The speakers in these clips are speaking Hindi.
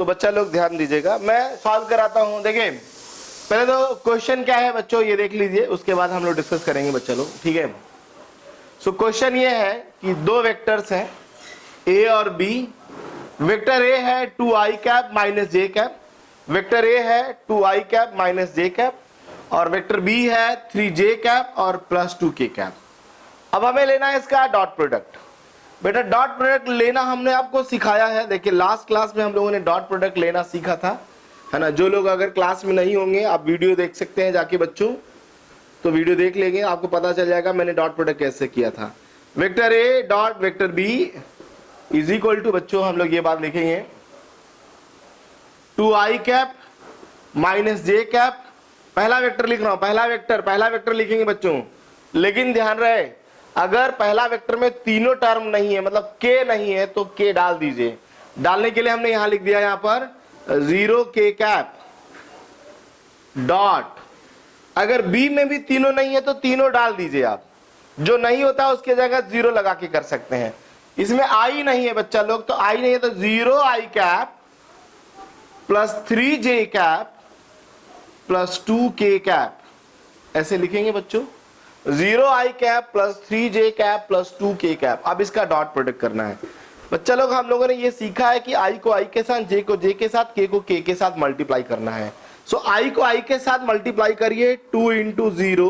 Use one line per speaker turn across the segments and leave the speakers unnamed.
तो बच्चा लोग ध्यान दीजिएगा, मैं सॉल्व कराता हूं। देखिए पहले तो क्वेश्चन क्या है बच्चों ये देख लीजिए, उसके बाद हम लोग डिस्कस करेंगे बच्चा लोग, ठीक है। सो क्वेश्चन ये है कि दो वेक्टर्स हैं ए और बी। वेक्टर ए है 2i cap minus J cap, vector A है 2i cap minus J cap, और वेक्टर बी है 3j कैप और प्लस 2k कैप। अब हमें लेना है इसका डॉट प्रोडक्ट। बेटा डॉट प्रोडक्ट लेना हमने आपको सिखाया है। देखिए लास्ट क्लास में हम लोगों ने डॉट प्रोडक्ट लेना सीखा था, है ना। जो लोग अगर क्लास में नहीं होंगे आप वीडियो देख सकते हैं जाके बच्चों, तो वीडियो देख लेंगे, आपको पता चल जाएगा मैंने डॉट प्रोडक्ट कैसे किया था। Vector A dot vector B is equal to बच्चों हम लोग ये बात लिखेंगे 2i cap minus J cap. पहला वेक्टर लिख रहा हूं, पहला वेक्टर लिखेंगे बच्चों, लेकिन ध्यान रहे अगर पहला वेक्टर में तीनों टर्म नहीं है, मतलब k नहीं है, तो k डाल दीजिए। डालने के लिए हमने यहां लिख दिया यहां पर 0k कैप डॉट। अगर b में भी तीनों नहीं है तो तीनों डाल दीजिए आप, जो नहीं होता उसके जगह 0 लगा के कर सकते हैं। इसमें i नहीं है बच्चा लोग, तो i नहीं है तो 0i cap plus 3j cap plus 2k cap, ऐसे लिखेंगे बच्चों। 0i cap plus 3j cap plus 2k cap. अब इसका डॉट प्रोडक्ट करना है बच्चा लोग। हम लोगों ने ये सीखा है कि i को i के साथ, j को j के साथ, k को k के साथ मल्टीप्लाई करना है। सो i को i के साथ मल्टीप्लाई करिए 2 इंटू 0,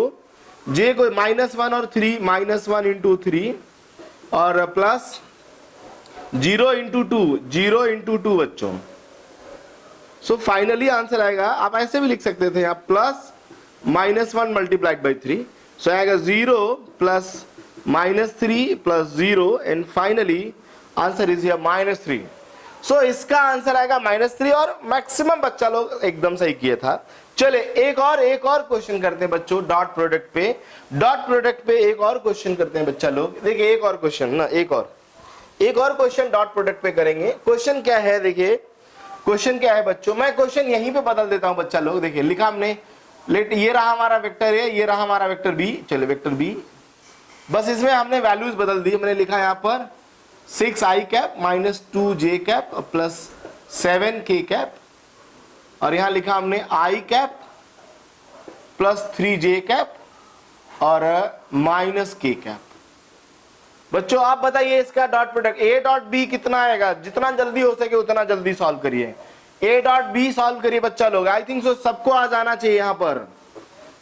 j को -1 और 3 -1 इंटू 3 और प्लस 0 इंटू 2, 0 इंटू 2 बच्चों। सो फाइनली आंसर आएगा, आप ऐसे भी लिख सकते थे आप, प्लस -1 मल्टीप्लाइड बाई 3। सो आएगा 0 plus -3 plus 0 and finally answer is -3। सो इसका आंसर आएगा -3 और मैक्सिमम बच्चा लोग एकदम सही किया था। चले एक और क्वेश्चन करते हैं बच्चों डॉट प्रोडक्ट पे। डॉट प्रोडक्ट पे एक और क्वेश्चन करते हैं बच्चा लोग। देखिए एक और क्वेश्चन ना, एक और क्वेश्चन डॉट प्रोडक्ट पे करेंगे। क्वेश्चन क्या है, देखिए क्वेश्चन क्या है बच्चों, मैं क्वेश्चन यहीं पे बदल देता हूं बच्चा लोग। देखिए लिखा हमने, लेट ये रहा हमारा वेक्टर ए, ये रहा हमारा वेक्टर बी। चलिए वेक्टर बी, बस इसमें हमने वैल्यूज बदल दी। मैंने लिखा यहां पर 6i cap minus 2j cap plus 7k cap, और यहां लिखा हमने i cap plus 3j cap और माइनस k कैप। बच्चों आप बताइए इसका dot product a dot b कितना आएगा। जितना जल्दी हो सके उतना जल्दी सॉल्व करिए। a डॉट b सॉल्व करिए बच्चा लोग। आई थिंक सो सबको आ जाना चाहिए, यहां पर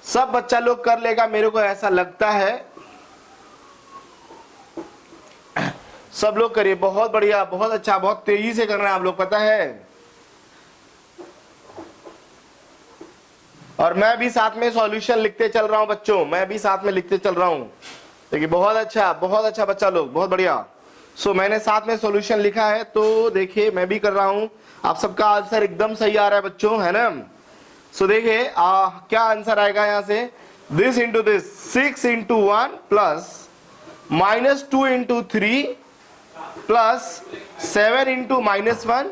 सब बच्चा लोग कर लेगा, मेरे को ऐसा लगता है। सब लोग करिए, बहुत बढ़िया, बहुत अच्छा, बहुत तेजी से करना है आप लोग, पता है। और मैं भी साथ में सॉल्यूशन लिखते चल रहा हूं बच्चों, मैं भी साथ में लिखते चल रहा हूं। देखिए बहुत अच्छा बच्चा लोग, बहुत बढ़िया। सो मैंने साथ में सॉल्यूशन लिखा है, तो देखिए मैं भी कर रहा हूं। आप सबका आंसर एकदम सही आ रहा है बच्चों, है ना। सो देखिए क्या आंसर आएगा यहां से, this into this 6 into 1 plus -2 into 3 plus 7 into -1।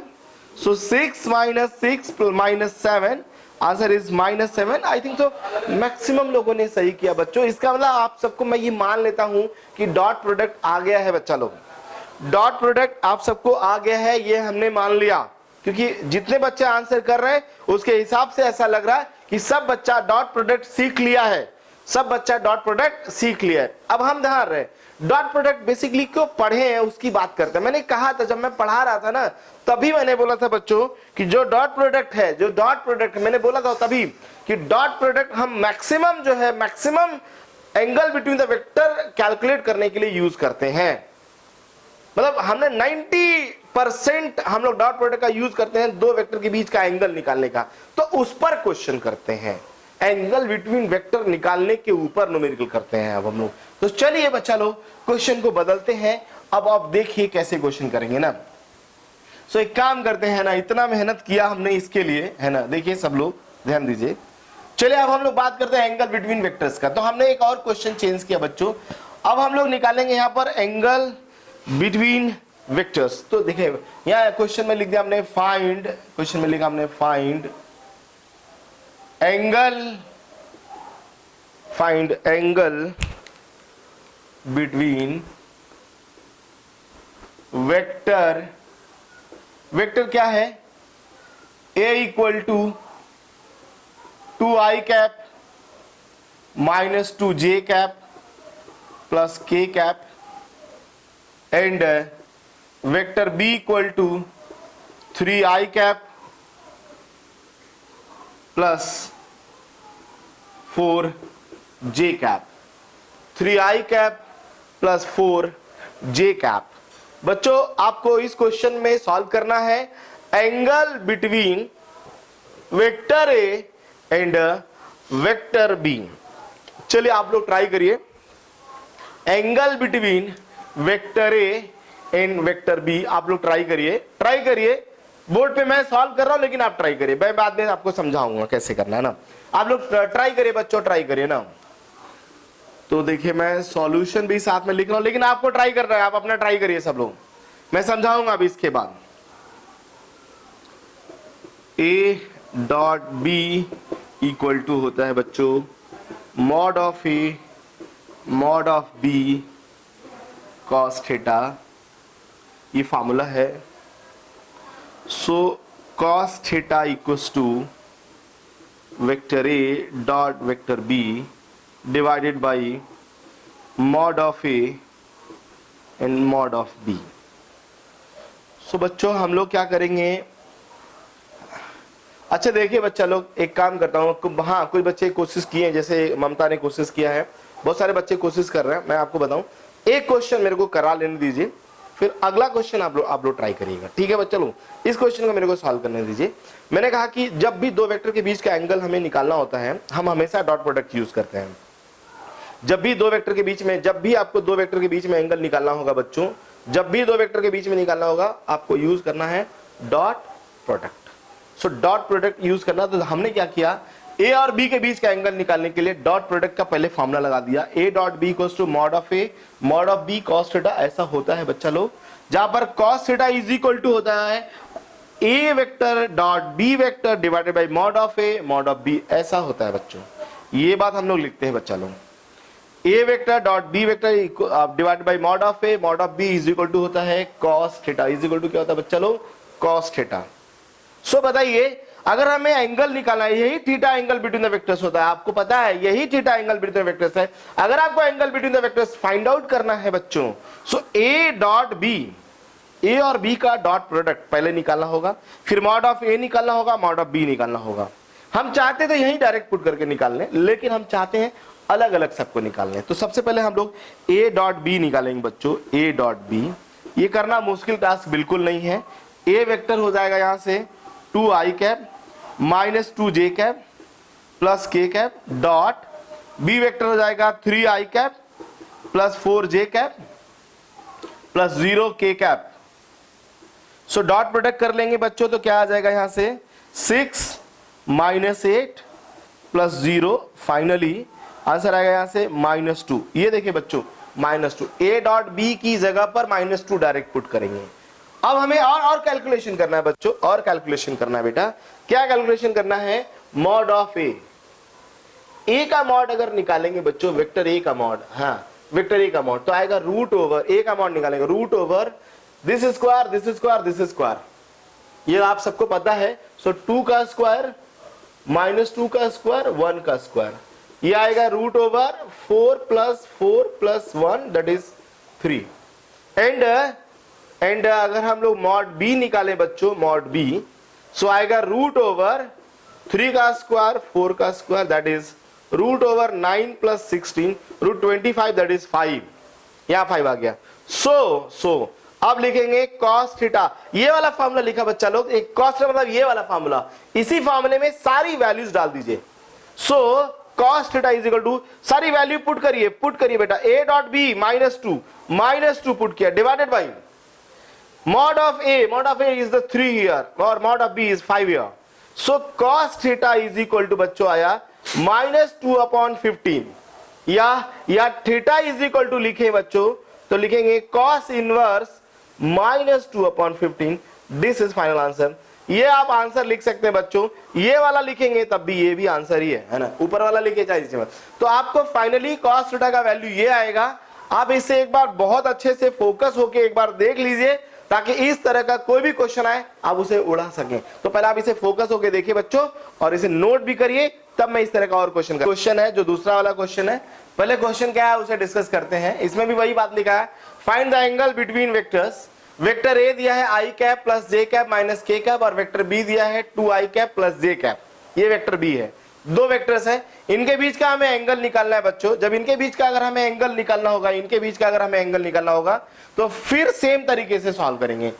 So 6 minus 6 minus 7, answer is -7। I think तो मैक्सिमम लोगों ने सही किया बच्चों। इसका मतलब आप सबको मैं ये मान लेता हूं कि डॉट प्रोडक्ट आ गया है बच्चा लोग। डॉट प्रोडक्ट आप सबको आ गया है, ये हमने मान लिया, क्योंकि जितने बच्चे आंसर कर रहे हैं उसके हिसाब से ऐसा लग रहा है कि सब बच्चा डॉट प्रोडक्ट सीख लिया है, सब बच्चा डॉट प्रोडक्ट सीख लिया है। अब हम ध्यान रहे डॉट प्रोडक्ट बेसिकली क्यों पढ़े हैं उसकी बात करते हैं। मैंने कहा था जब मैं पढ़ा रहा था ना, तभी मैंने बोला था बच्चों कि जो डॉट प्रोडक्ट है, जो डॉट प्रोडक्ट मैंने बोला था तभी कि डॉट प्रोडक्ट हम मैक्सिमम जो है, maximum angle between the vector calculate करने के लिए यूज करते हैं। मतलब हमने 90% हम लोग डॉट प्रोडक्ट का यूज करते हैं दो वेक्टर के बीच का एंगल निकालने का, तो उस पर क्वेश्चन करते हैं। एंगल बिटवीन वेक्टर निकालने के ऊपर न्यूमेरिकल करते हैं अब हम लोग। तो चलिए बच्चा लोग क्वेश्चन को बदलते हैं। अब आप देखिए कैसे क्वेश्चन करेंगे ना। सो एक काम करते हैं ना, इतना मेहनत किया हमने इसके लिए, है ना। देखिए सब लोग ध्यान दीजिए। चलिए अब हम लोग बात करते हैं एंगल बिटवीन वेक्टर्स का। तो हमने एक और क्वेश्चन चेंज किया बच्चों। अब हम लोग निकालेंगे यहां पर एंगल बिटवीन वेक्टर्स। तो देखिए यहां क्वेश्चन में लिख दिया हमने फाइंड, क्वेश्चन में लिखा हमने find angle between vector. Vector क्या है, A equal to 2i cap minus 2j cap plus k cap and vector B equal to 3i cap plus 4j cap, 3i cap plus 4j cap. बच्चों आपको इस क्वेश्चन में सॉल्व करना है angle between vector A and vector B. चलिए आप लोग ट्राई करिए, angle between vector A and vector B आप लोग ट्राई करिए। बोर्ड पे मैं सॉल्व कर रहा हूं लेकिन आप ट्राई करिए, मैं बाद में आपको समझाऊंगा कैसे करना है ना। आप लोग ट्राई करिए बच्चों, ट्राई करिए ना। तो देखिए मैं सॉल्यूशन भी साथ में लिख रहा हूं लेकिन आपको ट्राई करना है, आप अपना ट्राई करिए सब लोग, मैं समझाऊंगा अभी इसके बाद। A dot b equal to होता है बच्चों mod of A mod of b cos theta, ये फॉर्मूला है। So cos theta equals to vector A dot vector b divided by mod of a and mod of b. So बच्चों हम लोग क्या करेंगे, अच्छा देखिए बच्चा लोग एक काम करता हूँ, हाँ कुछ बच्चे कोशिश किए हैं, जैसे ममता ने कोशिश किया है, बहुत सारे बच्चे कोशिश कर रहे हैं। मैं आपको बताऊं एक क्वेश्चन मेरे को करा लेने दीजिए, फिर अगला क्वेश्चन आप लोग ट्राई करिएगा, ठीक है बच्चा लोग। इस क्वेश्चन को मेरे को सॉल्व करने दीजिए। मैंने कहा कि जब भी दो वेक्टर के बीच का एंगल हमें निकालना होता है हम हमेशा डॉट प्रोडक्ट यूज करते हैं। जब भी दो वेक्टर के बीच में, जब भी आपको दो वेक्टर के बीच में एंगल निकालना होगा बच्चों, जब भी दो वेक्टर के बीच में निकालना होगा आपको यूज करना है डॉट प्रोडक्ट। सो डॉट प्रोडक्ट यूज करना, तो हमने क्या किया, ए और बी के बीच का एंगल निकालने के लिए डॉट प्रोडक्ट का पहले फॉर्मूला लगा दिया, a dot b equals to mod of A mod of b cos theta. ऐसा होता है बच्चा लोग, जहां पर cos theta is equal to होता है a vector dot B vector divided by mod of A mod of B, ऐसा होता है बच्चों। ये बात हम लोग लिखते हैं बच्चा लोग, a vector dot B vector divided by mod of A mod of b is equal to होता है cos theta, is equal to क्या होता है बच्चा लोग, कॉस थीटा। सो बताइए अगर हमें एंगल निकालना है, यही theta angle between the vectors होता है, आपको पता है यही theta angle between the vectors है। अगर आपको angle between the vectors find out करना है बच्चों, सो ए डॉट बी, ए और बी का डॉट प्रोडक्ट पहले निकालना होगा, फिर मॉड ऑफ ए निकालना होगा, मॉड ऑफ बी निकालना होगा। हम चाहते तो यही डायरेक्ट पुट करके निकाल लें, लेकिन हम चाहते हैं अलग अलग सबको निकालने। तो सबसे पहले हम लोग ए डॉट बी निकालेंगे बच्चों, ए डॉट बी। ये करना मुश्किल टास्क बिल्कुल नहीं है। ए वेक्टर हो जाएगा यहां से 2i cap minus 2j cap plus k cap dot B vector हो जाएगा 3i cap plus 4j cap plus 0k cap. So dot product कर लेंगे बच्चों, तो क्या आ जाएगा यहां से 6 माइनस 8 प्लस 0, फाइनली आंसर आएगा यहां से -2। ये देखिए बच्चों -2, ए डॉट बी की जगह पर -2 डायरेक्ट पुट करेंगे। अब हमें और कैलकुलेशन करना है बच्चों, और कैलकुलेशन करना है बेटा। क्या कैलकुलेशन करना है, मॉड ऑफ ए का मॉड अगर निकालेंगे बच्चों, वेक्टर ए का मॉड, हाँ वेक्टर ए का मॉड, तो आएगा रूट ओवर, ए का मॉड निकालेंगे root over this square this square this square, ये आप सबको पता है। सो 2 का स्क्वायर -2 का स्क्वायर 1 का स्क्वायर, ये आएगा root over 4 plus 1 that is 3। And अगर हम लोग मॉड बी निकाले बच्चों, मॉड बी, सो आएगा रूट ओवर 3 का स्क्वायर 4 का square that is root over 9 plus 16 root 25 that is 5, यहां 5 आ गया। सो अब लिखेंगे कॉस थीटा, ये वाला फॉर्मूला लिखा बच्चा लोग, एक कॉस मतलब ये वाला फॉर्मूला, इसी फॉर्मूले में सारी वैल्यूज डाल दीजिए। So cos theta is equal to, सारी वैल्यू पुट करिए बेटा, a डॉट बी -2 पुट किया divided by mod of a is the 3 here और mod of b is 5 here. So cos theta is equal to बच्चों आया -2/15, या थीटा इज इक्वल टू लिखे बच्चों तो लिखेंगे cos inverse -2/15। This is final answer. ये आप आंसर लिख सकते हैं बच्चों, ये वाला लिखेंगे तब भी ये भी आंसर ही है ना, ऊपर वाला लिखे चाहिए। तो आपको फाइनली cos थीटा का वैल्यू ये आएगा। आप इसे एक बार बहुत अच्छे से फोकस होके एक बार देख लीजिए, ताकि इस तरह का कोई भी क्वेश्चन आए आप उसे उड़ा सकें। तो पहले आप इसे फोकस होकर देखिए बच्चों, और इसे नोट भी करिए, तब मैं इस तरह का और क्वेश्चन है जो दूसरा वाला क्वेश्चन है। पहले क्वेश्चन क्या है उसे डिस्कस करते हैं। इसमें भी वही बात लिखा है, find the angle between vectors. Vector A दिया है i cap plus j cap minus k cap, और वेक्टर बी दिया है 2 आई कैप प्लस जे कैप। ये वेक्टर बी है, दो वेक्टर्स हैं, इनके बीच का हमें एंगल निकालना है बच्चों। जब इनके बीच का अगर हमें एंगल निकालना होगा, इनके बीच का अगर हमें एंगल निकालना होगा, तो फिर सेम तरीके से सॉल्व करेंगे।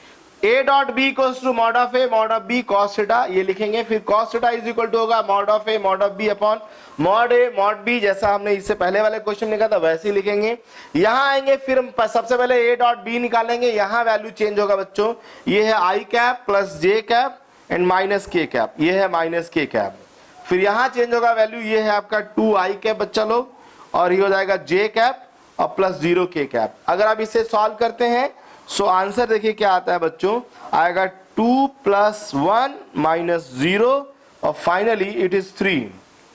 a dot b equals to mod of A mod of b cos theta, ये लिखेंगे। फिर cos theta is equal to होगा mod of A mod of b upon mod a mod b, जैसा हमने इससे पहले वाले क्वेश्चन लिखा था वैसे ही लिखेंगे। यहां आएंगे, फिर हम सबसे पहले a डॉट बी निकालेंगे। यहां वैल्यू चेंज होगा बच्चों, ये है i cap plus j cap and minus k cap, ये है माइनस के कैप। फिर यहां चेंज होगा वैल्यू, ये है आपका 2 आई कैप बच्चा लोग, और ये हो जाएगा जे कैप और प्लस 0 के कैप। अगर आप इसे सॉल्व करते हैं सो आंसर देखिए क्या आता है बच्चों, आएगा 2 + 1 - 0 और फाइनली इट इज 3,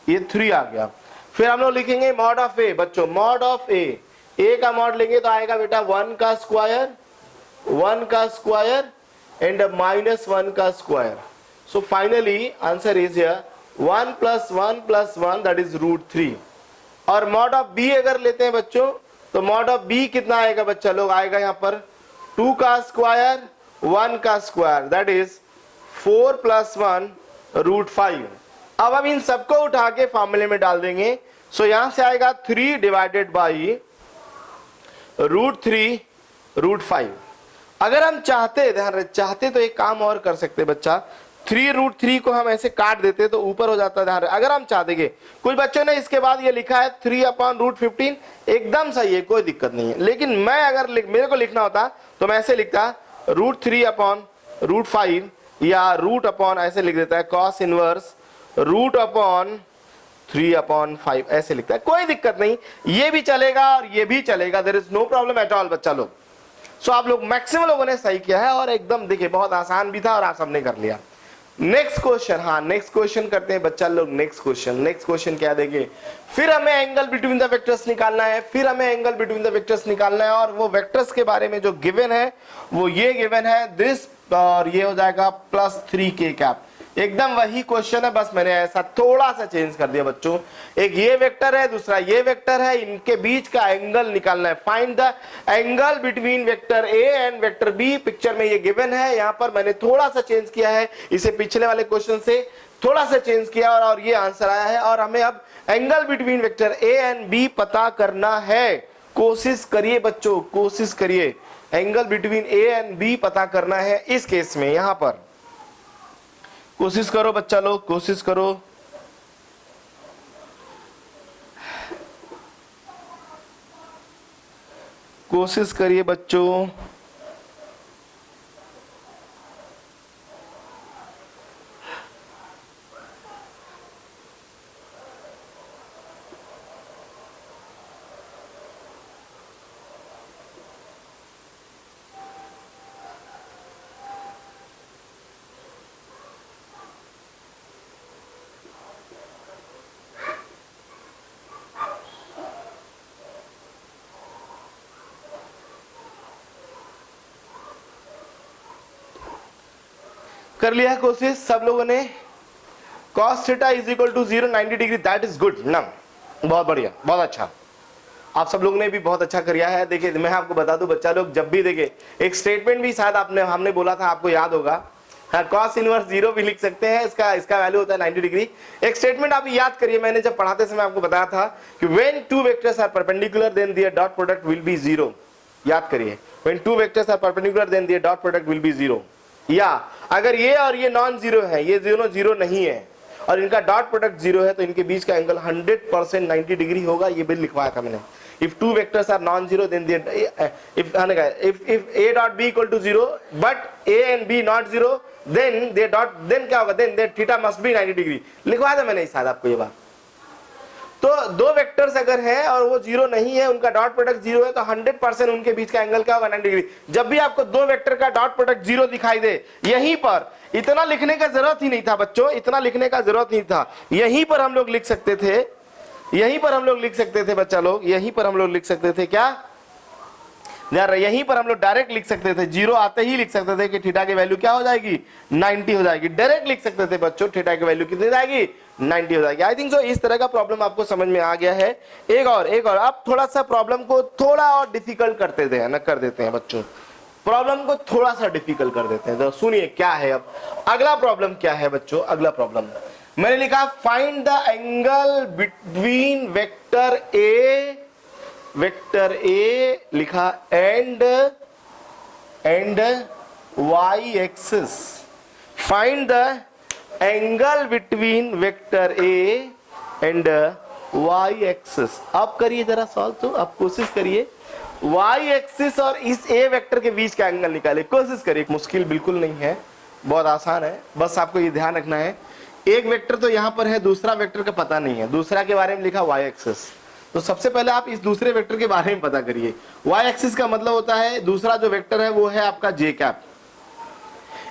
ये 3 आ गया। फिर हम लोग लिखेंगे मॉड ऑफ ए बच्चों, मॉड ऑफ ए का मॉड लेंगे तो आएगा बेटा 1 का स्क्वायर एंड -1 का square. So finally answer is here 1 + 1 + 1 that is √3। और मॉड ऑफ बी अगर लेते हैं बच्चों, तो मॉड ऑफ बी कितना आएगा बच्चा लोग, आएगा यहाँ पर 2 का स्क्वायर 1 का स्क्वायर दैट इज 4 + 1 √5। अब हम इन सबको उठा के फॉर्मूले में डाल देंगे। सो यहां से आएगा 3 डिवाइडेड बाई √3 √5। अगर हम चाहते, ध्यान रहे, चाहते तो एक काम और कर सकते बच्चा, 3√3 को हम ऐसे काट देते तो ऊपर हो जाता है। ध्यान रहे, अगर हम चाहते, कुछ बच्चों ने इसके बाद ये लिखा है 3/√15, एकदम सही है, कोई दिक्कत नहीं है। लेकिन मैं अगर मेरे को लिखना होता तो मैं ऐसे लिखता √3/√5 या रूट अपॉन ऐसे लिख देता है cos इनवर्स √3/5 ऐसे लिखता है, कोई दिक्कत नहीं, ये भी चलेगा और ये भी चलेगा, there is no problem at all बच्चा लोग। सो आप लोग मैक्सिमम लोगों ने सही किया है और एकदम देखिए बहुत आसान भी था और आप सबने कर लिया। नेक्स्ट क्वेश्चन, हाँ नेक्स्ट क्वेश्चन करते हैं बच्चा लोग। नेक्स्ट क्वेश्चन क्या देंगे, फिर हमें एंगल बिटवीन द वेक्टर्स निकालना है, और वो वेक्टर्स के बारे में जो गिवन है वो ये गिवन है दिस, और ये हो जाएगा +3 के कैप। एकदम वही क्वेश्चन है, बस मैंने ऐसा थोड़ा सा चेंज कर दिया बच्चों। एक ये वेक्टर है, दूसरा ये वेक्टर है, इनके बीच का एंगल निकालना है। Find the angle between vector A and vector B. Picture में ये गिवन है, यहाँ पर मैंने थोड़ा सा चेंज किया है, इसे पिछले वाले क्वेश्चन से थोड़ा सा चेंज किया और ये आंसर आया है। और हमें अब angle between vector A and B पता करना है। कोशिश करिए बच्चों, कोशिश करिए, angle between A and B पता करना है इस केस में। यहां पर कोशिश करो बच्चा लोग, कोशिश करो। कोशिश करिए बच्चों। कर लिया कोशिश सब लोगों ने। cos θ = 0 90 degree, that is good ना, बहुत बढ़िया, बहुत अच्छा, आप सब लोगों ने भी बहुत अच्छा किया है। देखिए मैं आपको बता दूं बच्चा लोग, जब भी देखिए एक स्टेटमेंट भी शायद हमने बोला था, आपको याद होगा, हाँ cos इनवर्स 0 भी लिख सकते हैं, इसका वैल्यू होता है 90 डिग्री। एक स्टेटमेंट आप याद करिए, मैंने जब पढ़ाते समय आपको बताया था कि when two vectors are perpendicular then their dot product will be 0। याद करिए, when two vectors are perpendicular then their dot product will be 0। या अगर ये और ये नॉन जीरो है, ये दोनों जीरो नहीं है और इनका डॉट प्रोडक्ट 0 है, तो इनके बीच का एंगल 100% 90 डिग्री होगा। ये भी लिखवाया था मैंने। If two vectors are non-zero, then if a dot b equal to 0, but a and b not 0, then क्या होगा? Then their theta must be 90 degree. लिखवाया था मैंने शायद आपको ये बात। तो दो वेक्टर्स अगर है और वो 0 नहीं है, उनका डॉट प्रोडक्ट 0 है, तो 100% उनके बीच का एंगल क्या होगा? 90 डिग्री। जब भी आपको दो वेक्टर का डॉट प्रोडक्ट 0 दिखाई दे, यहीं पर इतना लिखने का जरूरत ही नहीं था बच्चों, इतना लिखने का जरूरत नहीं था। यहीं पर हम लोग लिख सकते थे, यहीं पर हम लोग लिख सकते थे बच्चा लोग, यहीं पर हम लोग लिख सकते थे क्या? यार यहीं पर हम लोग डायरेक्ट लिख सकते थे, जीरो आते ही लिख सकते थे कि थीटा की वैल्यू क्या हो जाएगी, 90 हो जाएगी। डायरेक्ट लिख सकते थे बच्चों, थीटा की वैल्यू कितनी जाएगी, 90 हो जाएगी। आई थिंक सो इस तरह का प्रॉब्लम आपको समझ में आ गया है। एक और आप थोड़ा सा प्रॉब्लम को थोड़ा और डिफिकल्ट करते थे ना, कर देते हैं बच्चों, प्रॉब्लम को थोड़ा सा डिफिकल्ट कर देते हैं। तो सुनिए क्या है अब अगला प्रॉब्लम क्या है बच्चों। अगला प्रॉब्लम मैंने लिखा find the angle between vector a लिखा and y axis. Find the angle between vector A and y axis. आप करिए जरा सॉल्व, तो आप कोशिश करिए y एक्सिस और इस a वेक्टर के बीच का एंगल निकाले, कोशिश करिए। मुश्किल बिल्कुल नहीं है, बहुत आसान है, बस आपको ये ध्यान रखना है एक वेक्टर तो यहां पर है, दूसरा वेक्टर का पता नहीं है, दूसरा के बारे में लिखा y एक्सिस। तो सबसे पहले आप इस दूसरे वेक्टर के बारे में पता करिए। y एक्सिस का मतलब होता है दूसरा जो वेक्टर है वो है आपका j कैप।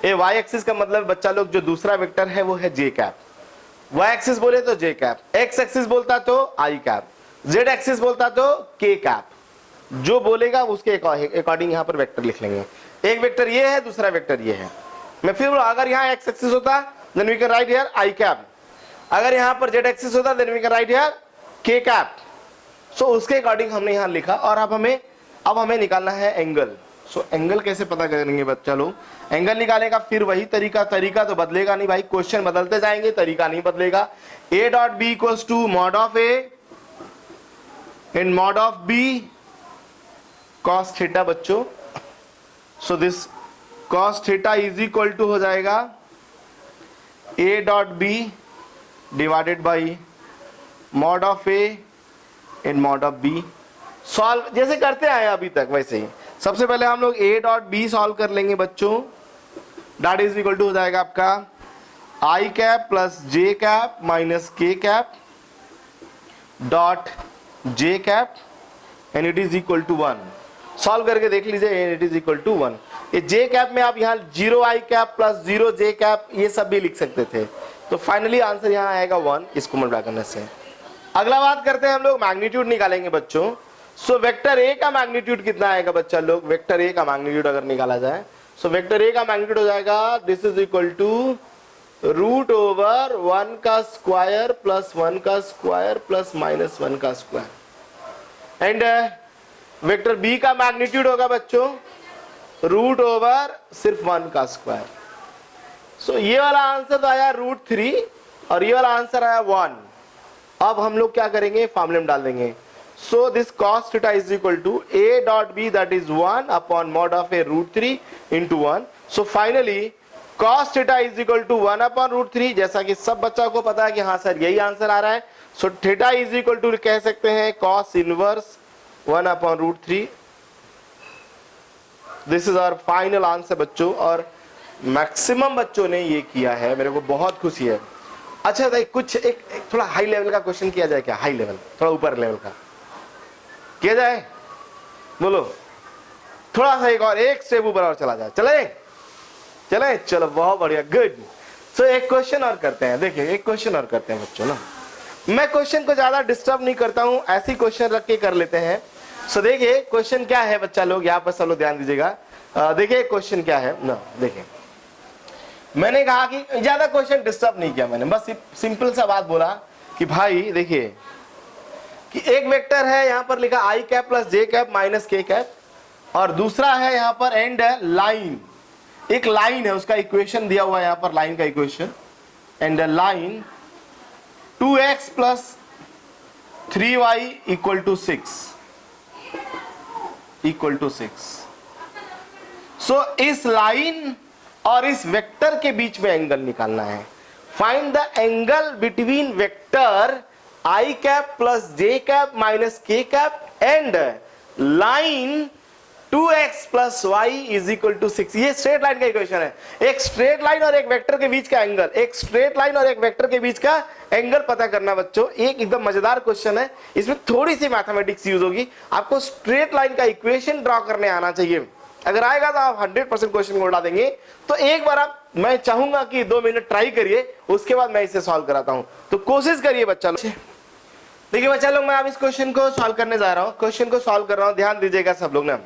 ये y एक्सिस का मतलब बच्चा लोग जो दूसरा वेक्टर है वो है j कैप। y एक्सिस बोले तो j कैप, x एक्सिस बोलता तो i कैप, z एक्सिस बोलता तो k कैप। जो बोलेगा उसके अकॉर्डिंग यहां पर वेक्टर लिख लेंगे। एक वेक्टर ये है, दूसरा वेक्टर ये है। मैं फिर बोला अगर यहां x एक्सिस होता then we can write here i cap, अगर यहां पर z एक्सिस होता then we can write here k cap. So उसके अकॉर्डिंग हमने यहां लिखा। और अब हमें निकालना है एंगल। सो एंगल कैसे पता करेंगे बच्चा लोग, एंगल निकालने का फिर वही तरीका तो बदलेगा नहीं भाई, क्वेश्चन बदलते जाएंगे, तरीका नहीं बदलेगा। a dot b equals to mod of a in mod of b cos theta बच्चों। So this cos theta is equal to हो जाएगा a dot B divided by mod of a in mod of b। Solve जैसे करते आए अभी तक वैसे ही। सबसे पहले हम लोग a डॉट बी सॉल्व कर लेंगे बच्चों। डॉट इज इक्वल टू हो जाएगा आपका i cap plus j cap minus k cap dot j cap and it is equal to 1। Solve करके देख लीजिए and it is equal to 1। ये j कैप में आप यहाँ 0 i cap plus 0 j cap ये सब भी लिख सकते थे। तो फाइनली आंसर यहाँ आएगा 1 इसको मल्टीप्लाई करने से। अगला बात करते हैं हम लोग मैग्नीट्यूड निकालेंगे बच्चों। सो वेक्टर ए का मैग्नीट्यूड कितना आएगा बच्चा लोग, वेक्टर ए का मैग्नीट्यूड अगर निकाला जाए सो वेक्टर ए का मैग्नीट्यूड हो जाएगा this is equal to root over 1 का स्क्वायर प्लस 1 का स्क्वायर प्लस माइनस 1 का स्क्वायर। एंड वेक्टर बी का मैग्नीट्यूड होगा बच्चों रूट ओवर सिर्फ 1 का स्क्वायर। सो ये वाला आंसर तो आया √3 और ये वाला आंसर आया 1। अब हम लोग क्या करेंगे, फॉर्मूले में डाल देंगे। So this cos theta is equal to a dot B that is 1 upon mod of a √3 into 1। So finally cos theta is equal to 1 upon √3, जैसा कि सब बच्चा को पता है कि हाँ सर यही आंसर आ रहा है। So theta is equal to कह सकते हैं cos inverse 1 upon √3। This is our final answer बच्चों, और मैक्सिमम बच्चों ने ये किया है, मेरे को बहुत खुशी है। अच्छा भाई कुछ एक थोड़ा हाई लेवल का क्वेश्चन किया जाए क्या, हाई लेवल थोड़ा ऊपर लेवल का किया जाए, बोलो थोड़ा सा एक और एक स्टेप ऊपर और चला जाए, चले चलो बहुत बढ़िया गुड। सो एक क्वेश्चन और करते हैं, देखिए एक क्वेश्चन और करते हैं बच्चों ना। मैं क्वेश्चन को ज्यादा डिस्टर्ब नहीं करता हूं, ऐसी क्वेश्चन रख के कर लेते हैं। सो देखिए क्वेश्चन क्या है बच्चा लोग, यहाँ पर सब लोग ध्यान दीजिएगा। देखिए क्वेश्चन क्या है ना, देखिए मैंने कहा कि ज्यादा क्वेश्चन डिस्टर्ब नहीं किया मैंने, बस सिंपल सा बात बोला कि भाई देखिए कि एक वेक्टर है यहां पर लिखा i cap plus j cap minus k cap, और दूसरा है यहां पर एंड लाइन, एक लाइन है उसका इक्वेशन दिया हुआ है यहां पर, लाइन का equation and line 2x plus 3y equal to 6। So इस लाइन और इस वेक्टर के बीच में एंगल निकालना है। Find the angle between vector i cap plus j cap minus k cap and line 2x plus y is equal to 6। ये स्ट्रेट लाइन का इक्वेशन है, एक स्ट्रेट लाइन और एक वेक्टर के बीच का एंगल, एक स्ट्रेट लाइन और एक वेक्टर के बीच का एंगल पता करना बच्चों। एक एकदम मजेदार क्वेश्चन है, इसमें थोड़ी सी मैथमेटिक्स यूज होगी। आपको स्ट्रेट लाइन का इक्वेशन ड्रॉ करने आना चाहिए, अगर आएगा तो आप 100% क्वेश्चन को उड़ा देंगे। तो एक बार आप, मैं चाहूंगा कि 2 मिनट ट्राई करिए, उसके बाद मैं इसे सॉल्व कराता हूं, तो कोशिश करिए बच्चा लोग। देखिए बच्चा लोग मैं अब इस क्वेश्चन को सॉल्व करने जा रहा हूं, क्वेश्चन को सॉल्व कर रहा हूं, ध्यान दीजिएगा सब लोग ना।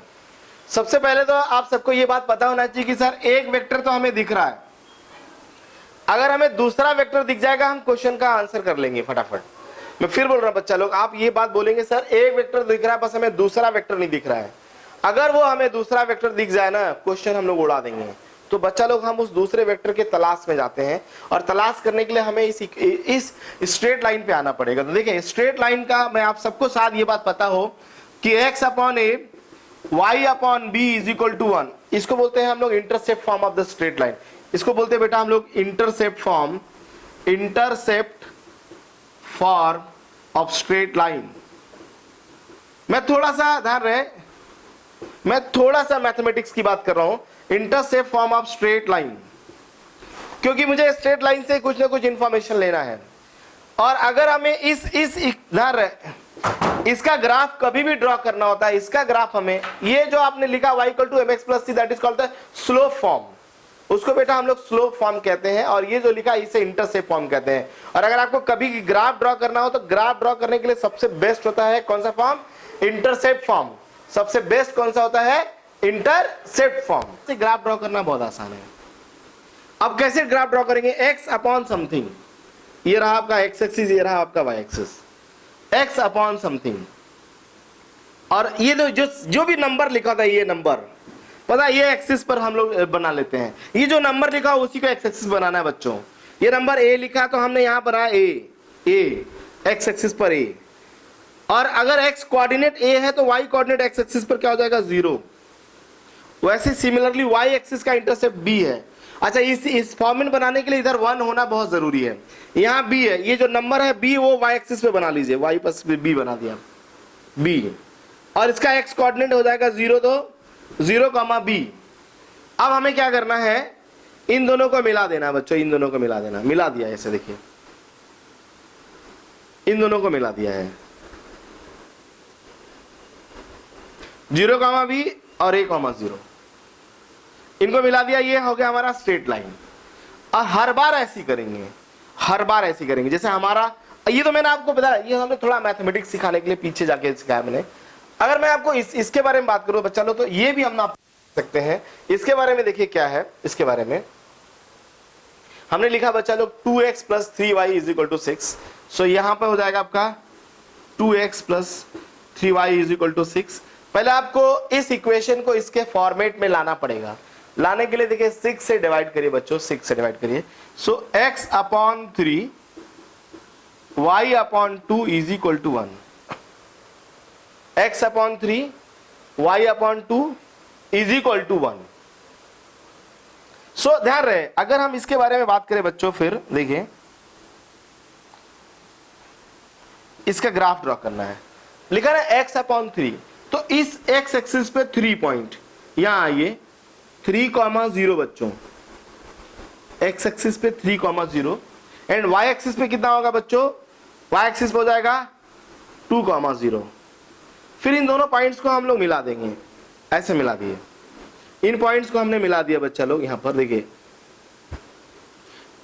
सबसे पहले तो आप सबको ये बात पता होना चाहिए कि सर एक वेक्टर तो हमें दिख रहा है, अगर हमें दूसरा वेक्टर दिख जाएगा हम क्वेश्चन का आंसर कर लेंगे फटाफट। मैं फिर बोल रहा हूं बच्चा लोग, आप ये बात बोलेंगे सर एक वेक्टर दिख रहा है बस हमें दूसरा वेक्टर नहीं दिख रहा है, अगर वो हमें दूसरा वेक्टर दिख जाए ना क्वेश्चन हम लोग उड़ा देंगे। तो बच्चा लोग हम उस दूसरे वेक्टर के तलाश में जाते हैं और तलाश करने के लिए हमें इस स्ट्रेट लाइन पे आना पड़ेगा। तो देखिए स्ट्रेट लाइन का मैं आप सबको शायद ये बात पता हो कि x upon a y upon b is equal to 1, इसको बोलते हैं हम लोग intercept form of the straight line. इसको बोलते हैं बेटा हम लोग intercept form of straight line. मैं थोड़ा सा ध्यान रहे, मैं थोड़ा सा मैथमेटिक्स की बात कर रहा हूं, intercept form of straight line, क्योंकि मुझे स्ट्रेट लाइन से कुछ ना कुछ इंफॉर्मेशन लेना है। और अगर हमें इस ध्यान रहे इसका ग्राफ कभी भी ड्रॉ करना होता है, इसका ग्राफ हमें ये जो आपने लिखा y equal to mx plus c that is called the slope form, उसको बेटा हम लोग स्लोप फॉर्म कहते हैं, और ये जो लिखा इसे इंटरसेप्ट फॉर्म कहते हैं। और अगर आपको कभी ग्राफ ड्रॉ करना हो तो ग्राफ ड्रॉ करने के लिए सबसे बेस्ट होता है कौन सा फॉर्म, इंटरसेप्ट फॉर्म। सबसे बेस्ट कौन सा होता है, इंटरसेप्ट फॉर्म से ग्राफ ड्रॉ करना बहुत आसान है। अब कैसे ग्राफ ड्रॉ करेंगे, x अपॉन समथिंग, ये रहा आपका x एक्सिस, ये रहा आपका y axis, x upon something, और ये जो भी नंबर लिखा था ये नंबर पता है ये एक्सिस पर हम लोग बना लेते हैं, ये जो नंबर लिखा है उसी को x एक्सिस बनाना है बच्चों। ये नंबर a लिखा तो हमने यहां बनाया a x एक्सिस पर a, और अगर x कोऑर्डिनेट a है तो y कोऑर्डिनेट x एक्सिस पर क्या हो जाएगा 0। वैसे सिमिलरली y एक्सिस का इंटरसेप्ट b है। अच्छा इस फॉर्मेट बनाने के लिए इधर 1 होना बहुत जरूरी है, यहाँ b है, ये जो नंबर है b वो y एक्सिस पे बना लीजिए, y पर b बना दिया b, और इसका x कोऑर्डिनेट हो जाएगा 0, तो 0, b। अब हमें क्या करना है, इन दोनों को मिला देना बच्चों, इन दोनों को मिला देना, मिला दिया ऐसे देखिए, इन दोनों को मिला दिया है 0, b और a, 0, इनको मिला दिया, ये हो गया हमारा स्ट्रेट लाइन। और हर बार ऐसी करेंगे, हर बार ऐसी करेंगे जैसे हमारा, ये तो मैंने आपको बताया, ये हमने थोड़ा मैथमेटिक्स सिखाने के लिए पीछे जाके सिखाया मैंने। अगर मैं आपको इसके बारे में बात करूं बच्चा लोग, तो ये भी हम आप सकते हैं। इसके बारे में देखिए क्या है, इसके बारे में हमने लिखा बच्चा लोग 2x plus 3y is equal to 6। So यहां पर हो जाएगा आपका 2x plus 3y is equal to 6। पहले आपको इस इक्वेशन को इसके फॉर्मेट में लाना पड़ेगा। लाने के लिए देखिए 6 से डिवाइड करिए बच्चों, 6 से डिवाइड करिए। So x upon 3 y upon 2 is equal to 1, x upon 3 y upon 2 is equal to 1। So ध्यान रहे, अगर हम इसके बारे में बात करें बच्चों, फिर देखिए इसका ग्राफ ड्रॉ करना है, लिखा है x अपॉन 3, तो इस x एक्सिस पे 3 पॉइंट यहां आइए, 3,0 बच्चों, x एक्सिस पे 3,0 एंड y एक्सिस पे कितना होगा बच्चों, y एक्सिस पे हो जाएगा 2,0। फिर इन दोनों पॉइंट्स को हम लोग मिला देंगे, ऐसे मिला दिए, इन पॉइंट्स को हमने मिला दिया बच्चा लोग। यहां पर देखिए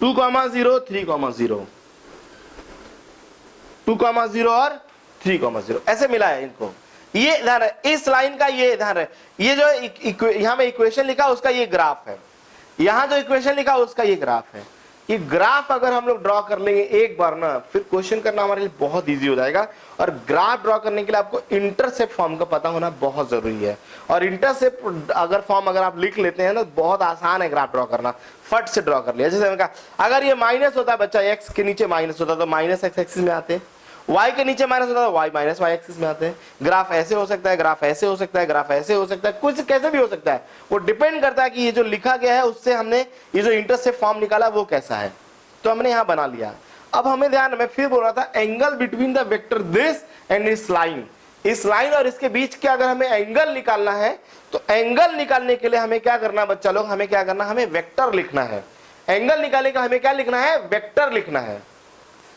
2,0 3,0, 2,0 और 3,0 ऐसे मिला है इनको। ये ध्यान है, इस लाइन का ये ध्यान है, ये जो यहां में इक्वेशन लिखा उसका ये ग्राफ है, यहां जो इक्वेशन लिखा उसका ये ग्राफ है। ये ग्राफ अगर हम लोग ड्रॉ कर लेंगे एक बार ना, फिर क्वेश्चन करना हमारे लिए बहुत इजी हो जाएगा। और ग्राफ ड्रॉ करने के लिए आपको इंटरसेप्ट फॉर्म का पता होना बहुत जरूरी है। और इंटरसेप्ट फॉर्म अगर आप लिख लेते हैं ना, बहुत आसान है ग्राफ ड्रॉ करना, फट से ड्रॉ कर लिया। जैसे मैंने कहा अगर ये माइनस होता है बच्चा, एक्स के नीचे माइनस होता तो माइनस एक्स एक्सिस में आते, y के नीचे माइनस होता है y माइनस y एक्सिस में आते हैं। ग्राफ ऐसे हो सकता है, ग्राफ ऐसे हो सकता है, ग्राफ ऐसे हो सकता है, कुछ कैसे भी हो सकता है, वो डिपेंड करता है कि ये जो लिखा गया है उससे हमने ये जो इंटरसेप्ट फॉर्म निकाला वो कैसा है। तो हमने यहां बना लिया। अब हमें ध्यान, मैं फिर बोल रहा था, angle between the vector this and इस लाइन, इस लाइन और इसके बीच के अगर हमें एंगल निकालना है तो एंगल निकालने के लिए हमें क्या करना बच्चा लोग, हमें क्या करना, हमें वेक्टर लिखना है। एंगल निकालने का हमें क्या लिखना है, वेक्टर लिखना है।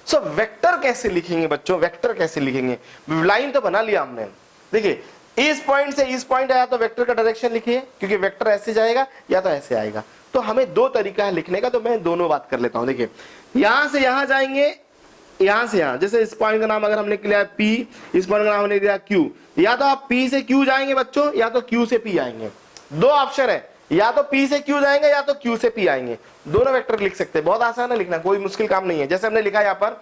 सो वेक्टर कैसे लिखेंगे बच्चों, वेक्टर कैसे लिखेंगे, लाइन तो बना लिया हमने। देखिए इस पॉइंट से इस पॉइंट आया तो वेक्टर का डायरेक्शन लिखिए, क्योंकि वेक्टर ऐसे जाएगा या तो ऐसे आएगा। तो हमें दो तरीका है लिखने का, तो मैं दोनों बात कर लेता हूं। देखिए यहां से यहां जाएंगे यहां से यहां, जैसे इस पॉइंट का नाम अगर हमने लिया P, इस पॉइंट का नाम हमने दिया Q, या तो आप P से Q जाएंगे बच्चों, या तो Q से P आएंगे। दो ऑप्शन है, या तो P से Q जाएंगे या तो Q से P आएंगे। दोनों वेक्टर लिख सकते हैं, बहुत आसान है लिखना, कोई मुश्किल काम नहीं है। जैसे हमने लिखा यहाँ पर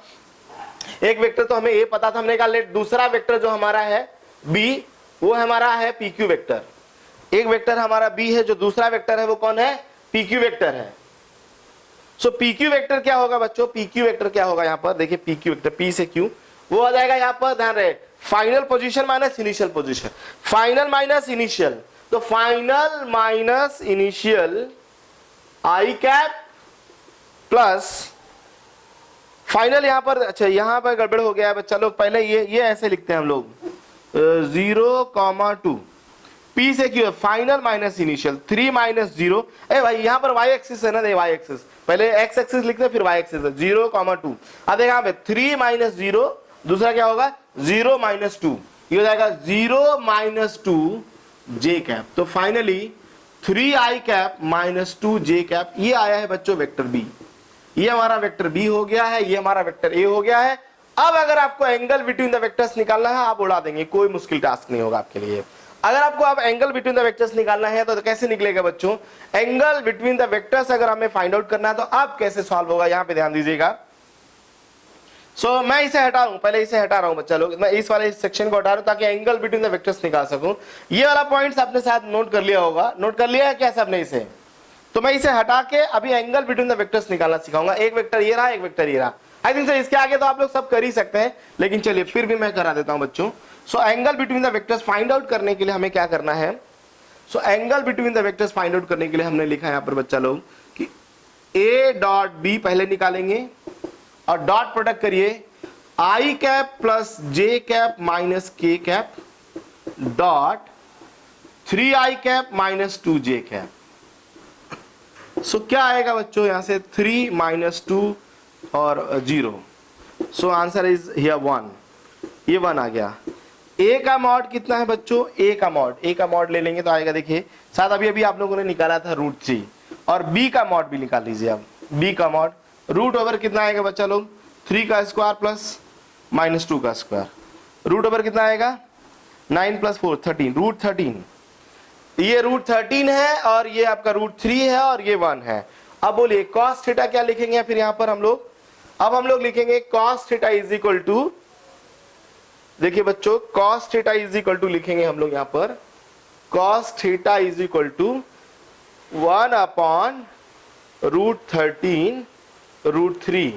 एक वेक्टर तो हमें ये पता था, हमने कहा लेट दूसरा वेक्टर जो हमारा है B, वो हमारा है PQ वेक्टर। एक वेक्टर हमारा B है, जो दूसरा वेक्टर है वो कौन है? PQ वेक्टर है। सो PQ वेक्टर क्या होगा बच्चों? PQ वेक्टर क्या होगा यहाँ पर देखिए, PQ वेक्टर P से Q वो आ जाएगा यहाँ पर, ध्यान रहे, final position minus initial position, final minus initial, तो फाइनल माइनस इनिशियल आई कैप प्लस फाइनल। यहां पर अच्छा, यहां पर गड़बड़ हो गया है बच्चा लोग, पहले ये ऐसे लिखते हैं हम लोग 0,2 P से Q, final minus initial 3 minus 0। ए भाई यहाँ पर y एक्सिस है ना, वाई एक्सिस, पहले x एक्सिस लिखते हैं फिर y एक्सिस है, 0,2। अब देखा यहाँ पे 3 माइनस 0, दूसरा क्या होगा 0 माइनस 2, ये हो जाएगा 0 माइनस 2 j कैप। तो finally 3i cap minus 2 j cap, ये आया है बच्चों वेक्टर B। ये हमारा वेक्टर B हो गया है, ये हमारा वेक्टर A हो गया है। अब अगर आपको एंगल बिटवीन द वेक्टर्स निकालना है, आप उड़ा देंगे, कोई मुश्किल टास्क नहीं होगा आपके लिए। अगर आपको अब एंगल बिटवीन द वेक्टर्स निकालना है तो कैसे निकलेगा बच्चों? एंगल बिटवीन द वेक्टर्स अगर हमें फाइंड आउट करना है तो अब कैसे सॉल्व होगा, यहां पे ध्यान दीजिएगा। सो मैं इसे हटा रहा हूं, पहले इसे हटा रहा हूं बच्चा लोग, मैं इस वाले सेक्शन को हटा रहा हूं ताकि एंगल बिटवीन द वेक्टर्स निकाल सकूं। ये वाला पॉइंट्स आपने शायद नोट कर लिया होगा, नोट कर लिया है क्या सबने इसे? तो मैं इसे हटा के अभी एंगल बिटवीन द वेक्टर्स निकालना सिखाऊंगा। एक वेक्टर ये रहा, एक वेक्टर ये रहा। आई थिंक सर इसके आगे तो आप लोग सब कर ही सकते हैं, लेकिन चलिए फिर भी मैं करा देता हूं बच्चों। So angle between the vectors find out करने के लिए हमें क्या करना है? So angle between the vectors find out करने के लिए हमने लिखा है यहाँ पर बच्चा लोग कि A डॉट B पहले निकालेंगे और डॉट प्रोडक्ट करिए I cap plus J cap minus K cap dot 3i cap minus 2j cap. So क्या आएगा बच्चों यहां से 3 माइनस 2 और 0। सो आंसर इज हियर 1, ये 1 आ गया। A का मॉड कितना है बच्चों? A का मॉड ले लेंगे तो आएगा, देखिए साथ अभी आप लोगों ने निकाला था √3, और B का मॉड भी निकाल लीजिए। अब B का मॉड रूट ओवर कितना आएगा बच्चा लोग? 3 का स्क्वायर प्लस माइनस 2 का स्क्वायर, रूट ओवर कितना आएगा? 9 प्लस 4 13, √13। ये √13 है और ये आपका √3 है और ये 1 है। अब बोलिए cos थीटा क्या लिखेंगे फिर यहां पर हम लोग? अब हम लोग लिखेंगे cos theta is equal to, देखिए बच्चों cos theta is equal to लिखेंगे हम लोग यहां पर, cos theta is equal to 1 upon √13 √3।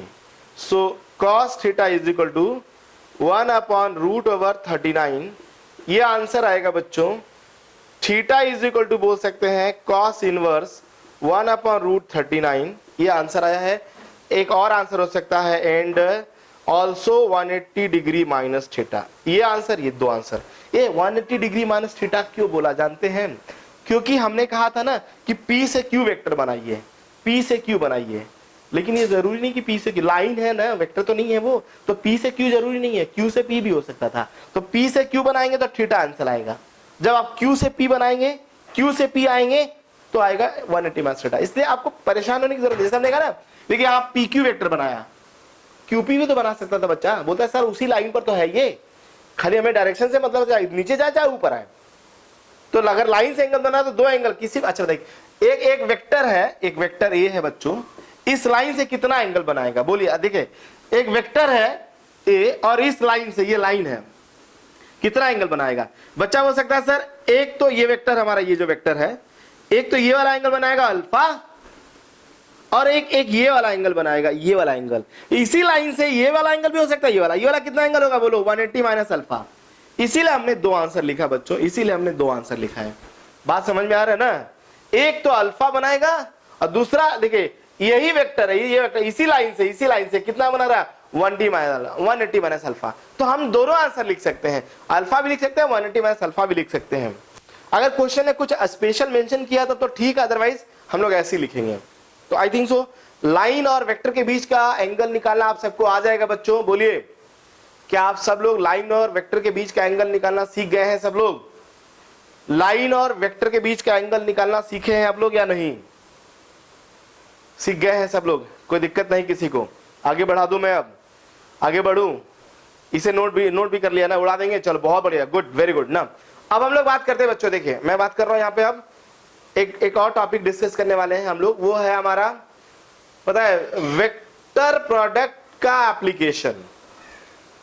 So cos theta is equal to 1 upon √39। ये आंसर आएगा बच्चों। थीटा इज इक्वल टू बोल सकते हैं cos इनवर्स 1 अपॉन √39, ये आंसर आया है। एक और आंसर हो सकता है and also 180 degree minus theta, ये आंसर, ये दो आंसर। ये 180 डिग्री माइनस थीटा क्यों बोला जानते हैं? क्योंकि हमने कहा था ना कि P से Q वेक्टर बनाइए, P से Q बनाइए, लेकिन ये जरूरी नहीं कि P से Q, लाइन है ना, वेक्टर तो नहीं है वो, तो P से Q जरूरी नहीं है, Q से P भी हो सकता था। तो P से Q बनाएंगे तो थीटा आंसर आएगा। जब आप Q से P बनाएंगे, Q से P आएंगे तो आएगा 180 माइनस थीटा। इसलिए आपको परेशान होने की जरूरत नहीं। जैसे हमने कहा ना, देखिए आप PQ वेक्टर बनाया, QP भी तो बना सकता था बच्चा, बोलता है सर उसी लाइन पर तो है ये, खाली हमें डायरेक्शन से मतलब चाहे नीचे जाए चाहे ऊपर आए। तो अगर लाइन से एंगल बना तो दो एंगल किसी, अच्छा देखिए एक वेक्टर है, एक वेक्टर A है बच्चों, इस लाइन से कितना एंगल बनाएगा बोलिए? देखिए एक वेक्टर है A और इस लाइन से, ये लाइन है, कितना एंगल बनाएगा? बच्चा बोल सकता है सर एक तो ये वेक्टर हमारा, ये जो वेक्टर है, एक तो ये वाला एंगल बनाएगा अल्फा, और एक ये वाला एंगल बनाएगा, ये वाला एंगल। इसी लाइन से ये वाला एंगल भी हो सकता है, ये वाला कितना एंगल होगा बोलो? 180 माइनस अल्फा। इसीलिए हमने दो आंसर लिखा बच्चों, इसीलिए हमने दो आंसर लिखा है। बात समझ में आ रहा है ना? एक तो अल्फा बनाएगा और दूसरा देखिए यही वेक्टर है, ये वेक्टर इसी लाइन से कितना बना रहा है? 180 माइनस अल्फा। तो हम दोनों आंसर लिख सकते हैं, अल्फा भी लिख सकते हैं, 180 माइनस अल्फा भी लिख सकते हैं। अगर क्वेश्चन ने कुछ स्पेशल मेंशन किया था तो ठीक है, अदरवाइज हम लोग ऐसे ही लिखेंगे। तो आई थिंक सो लाइन और वेक्टर के बीच का एंगल निकालना आप सबको आ जाएगा बच्चों। बोलिए क्या आप सब लोग लाइन और वेक्टर के बीच का एंगल निकालना सीख गए हैं? सब लोग लाइन और वेक्टर के बीच का एंगल निकालना सीखे हैं आप लोग या नहीं? सीख गए हैं सब लोग? कोई दिक्कत नहीं किसी को? आगे बढ़ा दूं मैं? अब आगे बढ़ूं, इसे नोट भी कर लिया ना, उड़ा देंगे, चलो बहुत बढ़िया, गुड, वेरी गुड ना। अब हम लोग बात करते हैं बच्चों, देखिए मैं बात कर रहा हूं यहाँ पे, अब एक और टॉपिक डिस्कस करने वाले हैं हम लोग, वो है हमारा, पता है, वेक्टर प्रोडक्ट का एप्लीकेशन,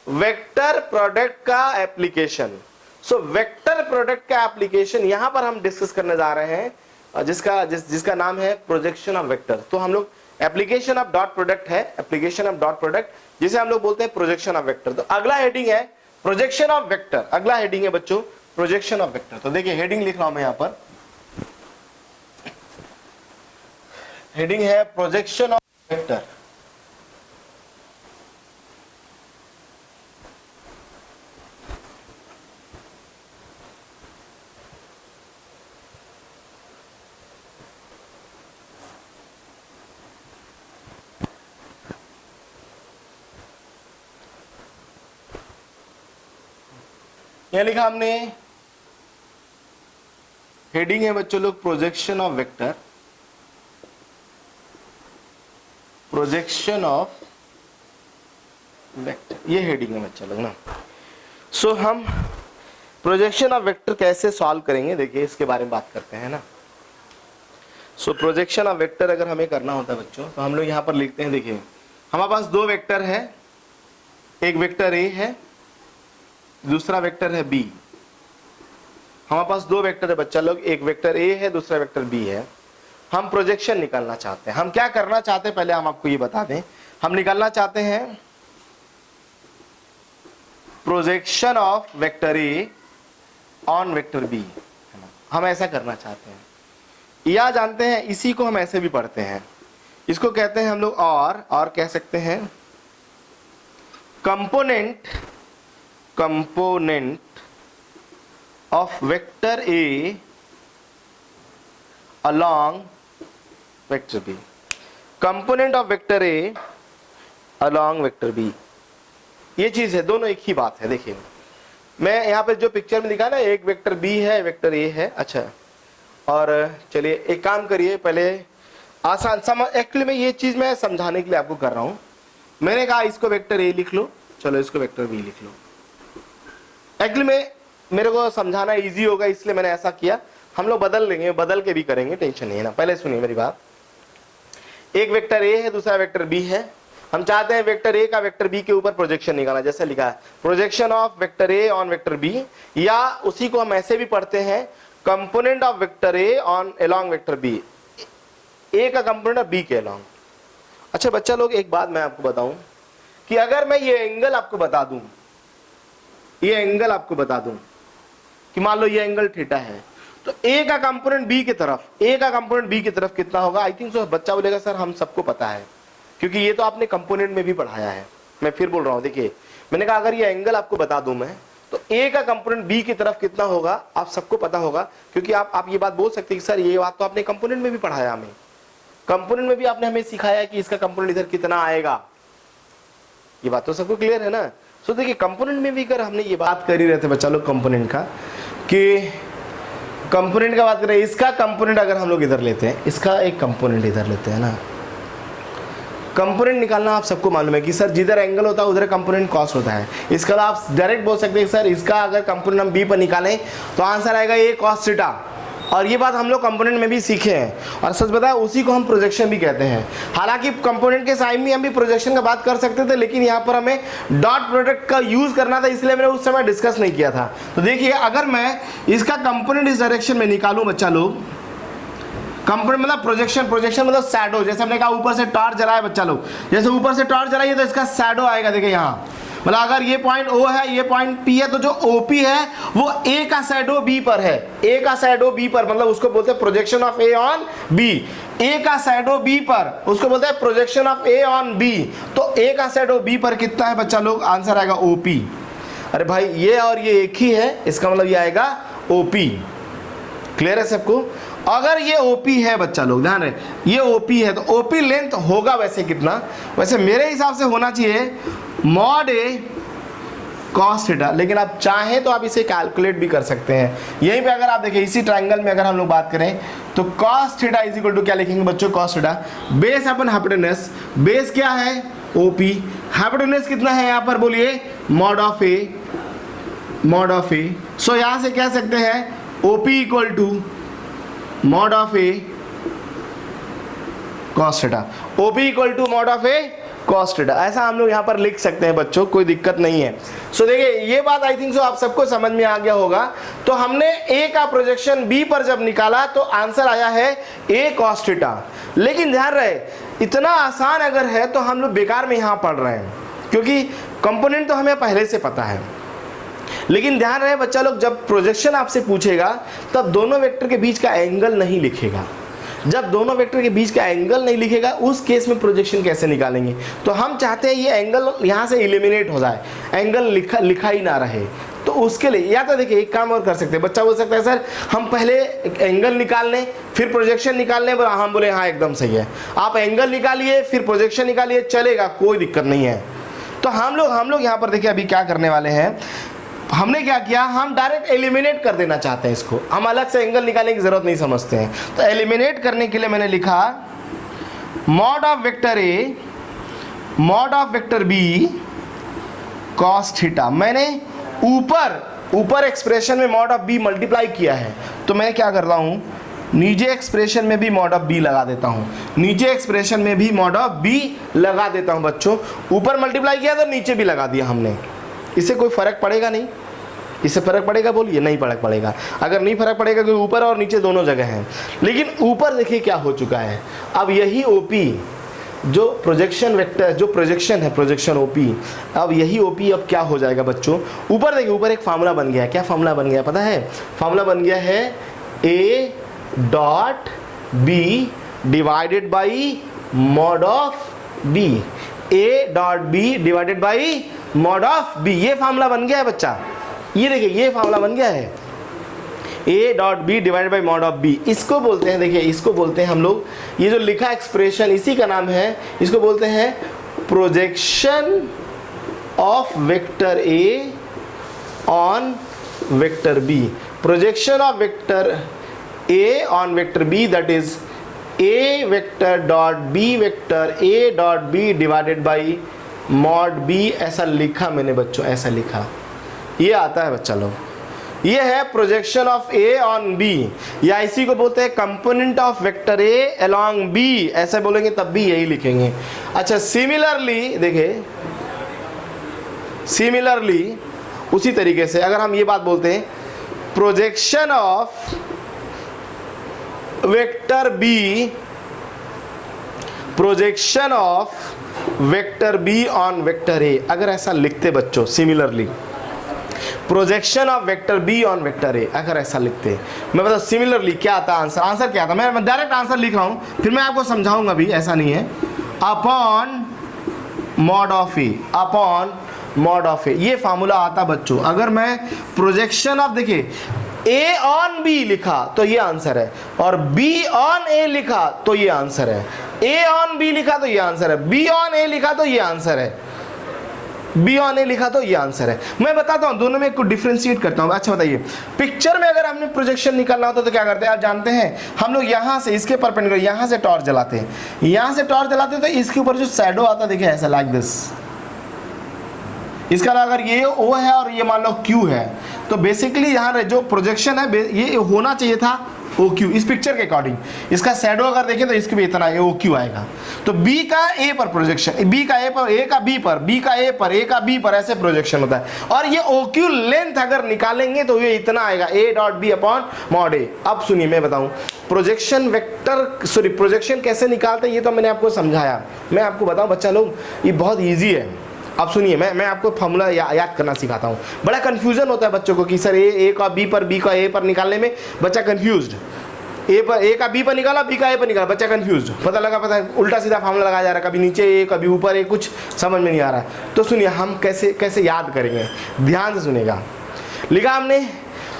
वेक्टर प्रोडक्ट का एप्लीकेशन। सो वेक्टर प्रोडक्ट का एप्लीकेशन यहां पर हम डिस्कस करने जा रहे हैं, जिसका नाम है प्रोजेक्शन ऑफ वेक्टर। तो हम लोग एप्लीकेशन ऑफ डॉट प्रोडक्ट है, एप्लीकेशन ऑफ डॉट प्रोडक्ट, जिसे हम लोग बोलते हैं प्रोजेक्शन ऑफ वेक्टर। तो अगला हेडिंग है प्रोजेक्शन ऑफ वेक्टर, अगला हेडिंग है बच्चों प्रोजेक्शन ऑफ वेक्टर। तो देखिए हेडिंग लिख रहा हूं मैं यहां पर, हेडिंग है प्रोजेक्शन ऑफ वेक्टर। यहां लिखा हमने, हेडिंग है बच्चों लोग projection of vector, projection of vector, ये हेडिंग है बच्चा लोग ना। सो हम प्रोजेक्शन ऑफ वेक्टर कैसे सॉल्व करेंगे, देखिए इसके बारे में बात करते हैं ना। सो प्रोजेक्शन ऑफ वेक्टर अगर हमें करना होता है बच्चों, तो हम लोग यहां पर लिखते हैं, देखिए हमारे पास दो वेक्टर है, एक वेक्टर ए है, दूसरा वेक्टर है बी। हमारे पास दो वेक्टर है बच्चा लोग, एक वेक्टर ए है, दूसरा वेक्टर बी है। हम प्रोजेक्शन निकालना चाहते हैं, हम क्या करना चाहते हैं पहले हम आपको ये बता दें, हम निकालना चाहते हैं projection of vector A on vector B, हम ऐसा करना चाहते हैं, या जानते हैं इसी को हम ऐसे भी पढ़ते हैं, इसको कहते हैं हम लोग और कह सकते हैं component of vector A along vector B, component of vector A along vector B, ये चीज है, दोनों एक ही बात है। देखिए मैं यहाँ पे जो पिक्चर में दिखा ना, एक वेक्टर बी है, वेक्टर ए है, अच्छा। और चलिए एक काम करिए, पहले आसान समझ, एक्चुअली मैं ये चीज मैं समझाने के लिए आपको कर रहा हूँ। मैंने कहा इसको वेक्टर ए लिख लो, चलो इसको वेक्टर बी लिख लो। एक्चुअली में मेरे को समझाना इजी होगा, इसलिए मैंने ऐसा किया। हम लोग बदल लेंगे, बदल के भी करेंगे, टेंशन नहीं है ना। पहले सुनिए मेरी बात, एक वेक्टर ए है, दूसरा वेक्टर बी है। हम चाहते हैं वेक्टर ए का वेक्टर बी के ऊपर प्रोजेक्शन निकालना, जैसे लिखा है projection of vector A on vector B, या उसी को हम ऐसे भी पढ़ते हैं component of vector A on along vector B, A का कंपोनेंट ऑफ बी के अलोंग। अच्छा बच्चा लोग एक बात मैं आपको बताऊं कि अगर मैं ये एंगल आपको बता दूं, ये एंगल आपको बता दूं कि मान लो ये एंगल थीटा है, तो ए का कंपोनेंट बी की तरफ, ए का कंपोनेंट बी की तरफ कितना होगा? आई थिंक सो बच्चा बोलेगा सर हम सबको पता है, क्योंकि ये तो आपने कंपोनेंट में भी पढ़ाया है। मैं फिर बोल रहा हूं, देखिए मैंने कहा अगर ये एंगल आपको बता दूं मैं, तो ए का कंपोनेंट बी की तरफ कितना होगा आप सबको पता होगा, क्योंकि आप ये बात बोल सकते हैं कि सर ये बात तो आपने कंपोनेंट में भी पढ़ाया, हमें कंपोनेंट में भी आपने हमें सिखाया कि इसका कंपोनेंट इधर कितना आएगा। ये बात तो सबको क्लियर है ना। सो देखिए कंपोनेंट में भी अगर हमने ये बात कर ही रहे थे बच्चा लोग कंपोनेंट का, कि कंपोनेंट का बात करें, इसका कंपोनेंट अगर हम लोग इधर लेते हैं, इसका एक कंपोनेंट इधर लेते हैं ना, कंपोनेंट निकालना आप सबको मालूम है कि सर जिधर एंगल होता है उधर कंपोनेंट कॉस्ट होता है। इसका आप डायरेक्ट बोल सकते हैं सर इसका अगर कंपोनेंट हम बी पर निकालें तो आंसर आएगा ए कॉस थीटा, और ये बात हम लोग कंपोनेंट में भी सीखे हैं, और सच बताया उसी को हम प्रोजेक्शन भी कहते हैं। हालांकि कंपोनेंट के साइड में हम भी प्रोजेक्शन का बात कर सकते थे, लेकिन यहाँ पर हमें डॉट प्रोडक्ट का यूज करना था, इसलिए मैंने उस समय डिस्कस नहीं किया था। तो देखिए अगर मैं इसका कंपोनेंट इस डायरेक्शन में निकालूं बच्चा लोग, कंपोनेंट मतलब प्रोजेक्शन, प्रोजेक्शन मतलब शैडो, जैसे हमने कहा ऊपर से टॉर्च जला है बच्चा लोग, जैसे ऊपर से टॉर्च जलाई है तो इसका शैडो आएगा। देखिए यहाँ मतलब अगर ये पॉइंट O है, ये पॉइंट P है, तो जो OP है वो A का शैडो B पर है, A का शैडो B पर, मतलब उसको बोलते हैं projection of A on B। A का शैडो B पर उसको बोलते हैं projection of A on B। तो A का शैडो B पर कितना है बच्चा लोग? आंसर आएगा OP। अरे भाई ये और ये एक ही है, इसका मतलब ये आएगा OP। क्लियर है सबको? अगर ये OP है बच्चा लोग, ध्यान रहे ये OP है, तो OP लेंथ होगा वैसे कितना? वैसे मेरे हिसाब से होना चाहिए मॉड A cos थीटा, लेकिन आप चाहें तो आप इसे कैलकुलेट भी कर सकते हैं। यहीं पे अगर आप देखें इसी ट्रायंगल में अगर हम लोग बात करें तो cos theta is equal to क्या लिखेंगे बच्चों? cos theta base upon hypotenuse, base क्या है OP। हाइपोटेन्यूज कितना है यहाँ पर बोलिए, mod of A, mod of A. So यहाँ से कह सकते हैं OP equal to mod of A cos theta, OP equal to mod of A cos theta, ऐसा हम लोग यहाँ पर लिख सकते हैं बच्चों, कोई दिक्कत नहीं है। सो देखिए ये बात आई थिंक सो आप सबको समझ में आ गया होगा। तो हमने ए का प्रोजेक्शन बी पर जब निकाला तो आंसर आया है ए कॉस थीटा। लेकिन ध्यान रहे इतना आसान अगर है तो हम लोग बेकार में यहाँ पढ़ रहे हैं, क्योंकि कंपोनेंट तो हमें पहले से पता है। लेकिन ध्यान रहे बच्चा लोग, जब प्रोजेक्शन आपसे पूछेगा तब दोनों वेक्टर के बीच का एंगल नहीं लिखेगा। जब दोनों वेक्टर के बीच का एंगल नहीं लिखेगा उस केस में प्रोजेक्शन कैसे निकालेंगे। तो हम चाहते हैं ये एंगल यहाँ से इलिमिनेट हो जाए, एंगल लिखा ही ना रहे। तो उसके लिए या तो देखिए एक काम और कर सकते हैं, बच्चा बोल सकता है सर हम पहले एंगल निकाल लें फिर प्रोजेक्शन निकाल लें। हम बोले हाँ एकदम सही है, आप एंगल निकालिए फिर प्रोजेक्शन निकालिए, चलेगा, कोई दिक्कत नहीं है। तो हम लोग यहाँ पर देखिए अभी क्या करने वाले हैं, हमने क्या किया, हम डायरेक्ट एलिमिनेट कर देना चाहते हैं इसको, हम अलग से एंगल निकालने की जरूरत नहीं समझते हैं। तो एलिमिनेट करने के लिए मैंने लिखा mod of vector A mod of vector B cos theta. मैंने ऊपर एक्सप्रेशन में मॉड ऑफ बी मल्टीप्लाई किया है, तो मैं क्या करता हूँ नीचे एक्सप्रेशन में भी मॉड ऑफ बी लगा देता हूँ, नीचे एक्सप्रेशन में भी मॉड ऑफ बी लगा देता हूँ बच्चों। ऊपर मल्टीप्लाई किया तो नीचे भी लगा दिया हमने, इससे कोई फर्क पड़ेगा नहीं। इससे फर्क पड़ेगा बोलिए, नहीं फर्क पड़ेगा। अगर नहीं फर्क पड़ेगा क्योंकि ऊपर और नीचे दोनों जगह हैं। लेकिन ऊपर देखिए क्या हो चुका है, अब यही OP जो प्रोजेक्शन वेक्टर जो प्रोजेक्शन है प्रोजेक्शन OP, अब यही OP अब क्या हो जाएगा बच्चों, ऊपर देखिए ऊपर एक फार्मूला बन गया है। क्या फार्मूला बन गया पता है, फार्मूला बन गया है A dot B divided by mod of B, A dot B divided by mod of B। ये फार्मूला बन गया है बच्चा, ये देखिए ये फार्मूला बन गया है A dot B divided by mod of B. इसको बोलते हैं, देखिए इसको बोलते हैं हम लोग, ये जो लिखा एक्सप्रेशन इसी का नाम है, इसको बोलते हैं projection of vector A on vector B। Projection of vector A on vector B, that is A vector dot B vector A dot B divided by mod B। ऐसा लिखा मैंने बच्चों, ऐसा लिखा, ये आता है बच्चा लोग, ये है projection of A on B, या इसी को बोलते हैं component of vector A along B। ऐसे बोलेंगे तब भी यही लिखेंगे। अच्छा सिमिलरली देखिए, सिमिलरली उसी तरीके से अगर हम ये बात बोलते हैं projection of vector B, projection of vector B on vector A, अगर ऐसा लिखते बच्चों similarly projection of vector B on vector A, अगर ऐसा लिखते, मैं बता सिमिलरली क्या आता आंसर, आंसर क्या आता, मैं डायरेक्ट आंसर लिख रहा हूं फिर मैं आपको समझाऊंगा भी, ऐसा नहीं है। Upon mod of A, upon mod of A, ये फार्मूला आता बच्चों। अगर मैं प्रोजेक्शन ऑफ देखिए A ऑन B लिखा तो ये आंसर है, और B ऑन A लिखा तो ये आंसर है, A ऑन B लिखा तो ये आंसर है, B ऑन A लिखा तो ये आंसर है, B ऑन A लिखा तो ये आंसर है। मैं बताता हूं दोनों में कुछ डिफरेंशिएट करता हूं। अच्छा बताइए, पिक्चर में अगर हमने प्रोजेक्शन निकालना होता तो क्या करते हैं आप जानते हैं, हम लोग यहां से इसके परपेंडिकुलर यहां से टॉर्च जलाते हैं, यहां से टॉर्च जलाते हैं तो इसके ऊपर जो शैडो आता है देखिए ऐसा लाइक दिस, इसका अगर ये O है और ये मान लो Q है तो बेसिकली यहाँ जो प्रोजेक्शन है ये होना चाहिए था OQ इस पिक्चर के अकॉर्डिंग। इसका शैडो अगर देखें तो इसके भी इतना OQ आएगा। तो B का A पर प्रोजेक्शन, B का A पर, A का B पर, B का A पर, A का B पर, ऐसे प्रोजेक्शन होता है। और ये OQ लेंथ अगर निकालेंगे तो ये इतना आएगा A dot B upon mod A। अब सुनिए मैं बताऊं प्रोजेक्शन वेक्टर सॉरी प्रोजेक्शन कैसे निकालते हैं, ये तो मैंने आपको समझाया। मैं आपको बताऊं बच्चा लोग ये बहुत ईजी है। अब सुनिए मैं आपको फॉर्मूला याद करना सिखाता हूँ। बड़ा कंफ्यूजन होता है बच्चों को कि सर ए का बी पर, बी का ए पर निकालने में बच्चा कंफ्यूज्ड, ए का बी पर निकाला, बी का ए पर निकाला, बच्चा कंफ्यूज्ड, पता है उल्टा सीधा फॉर्मूला लगाया जा रहा है, कभी नीचे ए कभी ऊपर ए, कुछ समझ में नहीं आ रहा है। तो सुनिए हम कैसे याद करेंगे, ध्यान से सुनिएगा। लिखा हमने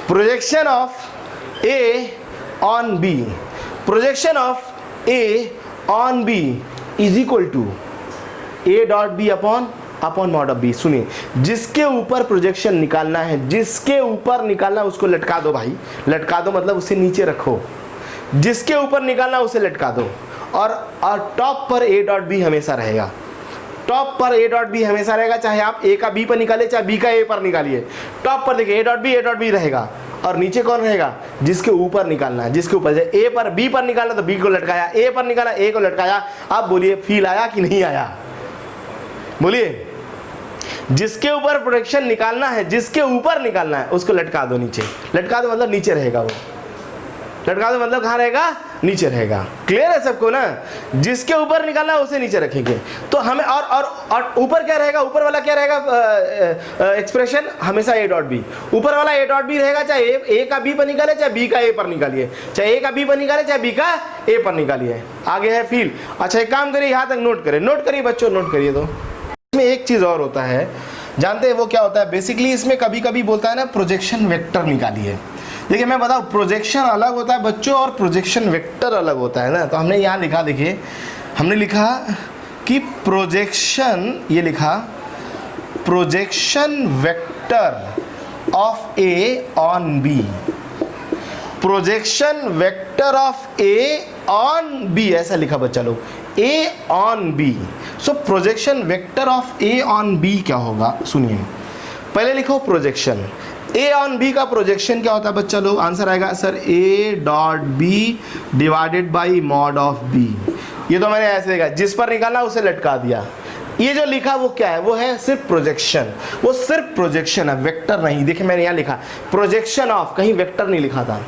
projection of A on B, projection of A on B is equal to A dot B upon mod of B. सुनिए जिसके ऊपर प्रोजेक्शन निकालना है, जिसके ऊपर निकालना उसको लटका दो भाई, लटका दो मतलब उसे नीचे रखो, जिसके ऊपर निकालना उसे लटका दो, और टॉप पर ए डॉट बी हमेशा रहेगा, टॉप पर ए डॉट बी हमेशा रहेगा, चाहे आप ए का बी पर निकालिए चाहे बी का ए पर निकालिए। टॉप पर देखिए ए डॉट बी रहेगा, और नीचे कौन रहेगा, जिसके ऊपर निकालना है, जिसके ऊपर। ए पर बी पर निकालना तो बी को लटकाया, ए पर निकाला ए को लटकाया। आप बोलिए फील आया कि नहीं आया, बोलिए। जिसके ऊपर प्रोजेक्शन निकालना है, जिसके ऊपर निकालना है उसको लटका दो नीचे। लटका दो मतलब नीचे रहेगा वो, लटका दो मतलब कहाँ रहेगा, नीचे रहेगा। क्लियर है सबको ना? जिसके ऊपर निकालना है उसे नीचे रखेंगे। तो हमें और ऊपर क्या रहेगा, ऊपर वाला क्या रहेगा एक्सप्रेशन, हमेशा ए डॉट बी। ऊपर वाला ए डॉट बी रहेगा, चाहे ए का बी पर निकाले चाहे बी का ए पर निकालिए, चाहे ए का बी पर निकाले चाहे बी का ए पर निकालिए। आगे है फील। अच्छा एक काम करिए, यहाँ तक नोट करें, नोट करिए बच्चों, नोट करिए। तो इसमें एक चीज और होता है, जानते हैं वो क्या होता है? बेसिकली इसमें कभी कभी बोलता है ना प्रोजेक्शन वेक्टर निकालिए। देखिए मैं बताऊं, प्रोजेक्शन अलग होता है बच्चों और प्रोजेक्शन वेक्टर अलग होता है ना। तो हमने यहाँ लिखा, देखिए हमने लिखा कि प्रोजेक्शन, ये लिखा projection vector of A on B, projection vector of A on B, ऐसा लिखा बच्चा लोग, A on B. So projection vector of A on B क्या होगा, सुनिए। पहले लिखो प्रोजेक्शन ए ऑन बी का प्रोजेक्शन क्या होता है बच्चा लोग? आंसर आएगा sir A dot B divided by mod of B. ये तो मैंने ऐसे लिखा, जिस पर निकालना उसे लटका दिया। ये जो लिखा वो क्या है, वो है सिर्फ प्रोजेक्शन, वो सिर्फ प्रोजेक्शन है, वेक्टर नहीं। देखिए मैंने यहाँ लिखा प्रोजेक्शन ऑफ, कहीं वेक्टर नहीं लिखा था,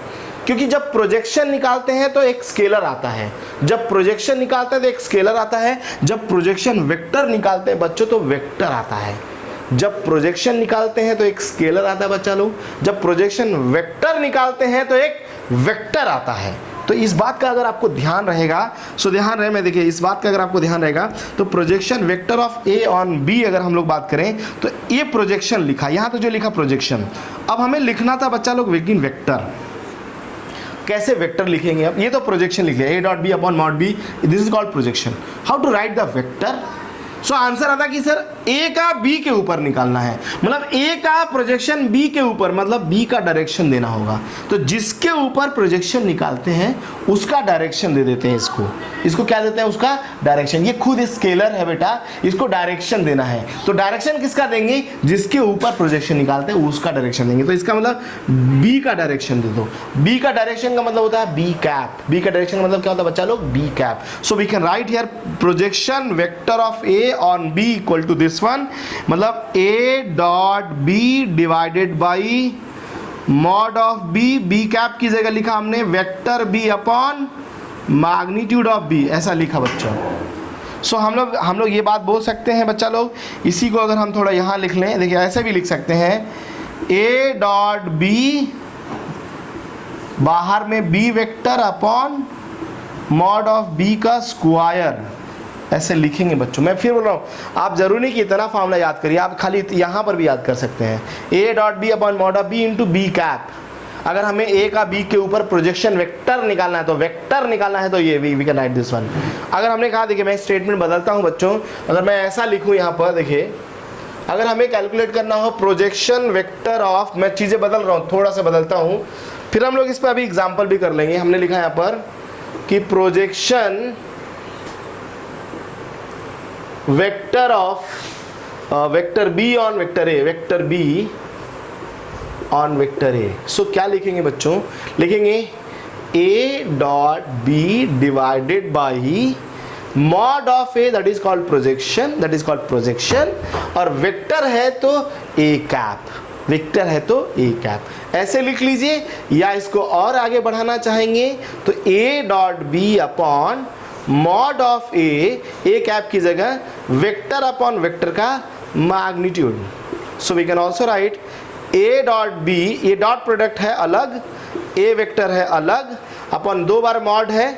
क्योंकि जब प्रोजेक्शन निकालते हैं तो एक स्केलर आता है, जब प्रोजेक्शन निकालते हैं तो एक स्केलर आता है, जब प्रोजेक्शन वेक्टर निकालते हैं बच्चों तो वेक्टर आता है। जब प्रोजेक्शन निकालते हैं तो एक स्केलर आता है बच्चा लोग, जब प्रोजेक्शन वेक्टर निकालते हैं तो एक वेक्टर आता है। तो इस बात का अगर आपको ध्यान रहेगा, सो ध्यान रहे, मैं देखिए इस बात का अगर आपको ध्यान रहेगा तो projection vector of A on B अगर हम लोग बात करें तो ये प्रोजेक्शन लिखा, यहाँ तो जो लिखा प्रोजेक्शन, अब हमें लिखना था बच्चा लोग लेकिन वेक्टर। कैसे वेक्टर लिखेंगे? अब ये तो प्रोजेक्शन लिख लिया, A dot B upon mod B, this is called projection. How to write the vector? So answer आता कि सर ए का बी के ऊपर निकालना है, मतलब ए का प्रोजेक्शन बी के ऊपर, मतलब बी का डायरेक्शन देना होगा। तो जिसके ऊपर प्रोजेक्शन निकालते हैं उसका डायरेक्शन दे देते हैं, इसको क्या देते हैं, उसका डायरेक्शन। ये खुद स्केलर है बेटा, इसको डायरेक्शन देना है। तो डायरेक्शन किसका देंगे? जिसके ऊपर प्रोजेक्शन निकालते हैं उसका डायरेक्शन देंगे। तो इसका मतलब बी का डायरेक्शन दे दो। बी का डायरेक्शन का मतलब होता है बी कैप। बी का डायरेक्शन का मतलब क्या होता है बच्चा लोग? B cap. So we can write here projection vector of A on B equal to this one, मतलब A dot B divided by mod of B. B cap की जगह लिखा हमने vector B upon magnitude of B, ऐसा लिखा बच्चों। सो हम लोग ये बात बोल सकते हैं बच्चा लोग, इसी को अगर हम थोड़ा यहाँ लिख लें, देखिए ऐसे भी लिख सकते हैं, ए डॉट बी बाहर में B vector upon mod of B का स्क्वायर, ऐसे लिखेंगे बच्चों। मैं फिर बोल रहा हूँ, आप जरूरी नहीं कि इतना फार्मूला याद करिए, आप खाली यहाँ पर भी याद कर सकते हैं, A dot B upon mod of B into B cap. अगर हमें ए का बी के ऊपर प्रोजेक्शन वेक्टर निकालना है, तो वेक्टर निकालना है तो ये we can write this one. अगर हमने कहा, देखिए मैं स्टेटमेंट बदलता हूँ बच्चों, अगर मैं ऐसा लिखूँ यहाँ पर, देखिए अगर हमें कैलकुलेट करना हो प्रोजेक्शन वेक्टर ऑफ, मैं चीज़ें बदल रहा हूँ, थोड़ा सा बदलता हूँ, फिर हम लोग इस पर अभी एग्जाम्पल भी कर लेंगे। हमने लिखा यहाँ पर कि projection vector of vector B on vector A, vector B on vector A. So क्या लिखेंगे बच्चों? लिखेंगे A dot B divided by mod of A, that is called projection, that is called projection. और वेक्टर है तो ए कैप, वेक्टर है तो ए कैप, ऐसे लिख लीजिए। या इसको और आगे बढ़ाना चाहेंगे तो A dot B upon mod of A cap की जगह वेक्टर अपॉन वेक्टर का magnitude. So we can also write A dot B, ये डॉट प्रोडक्ट है अलग, ए वेक्टर है अलग, अपॉन दो बार मॉड है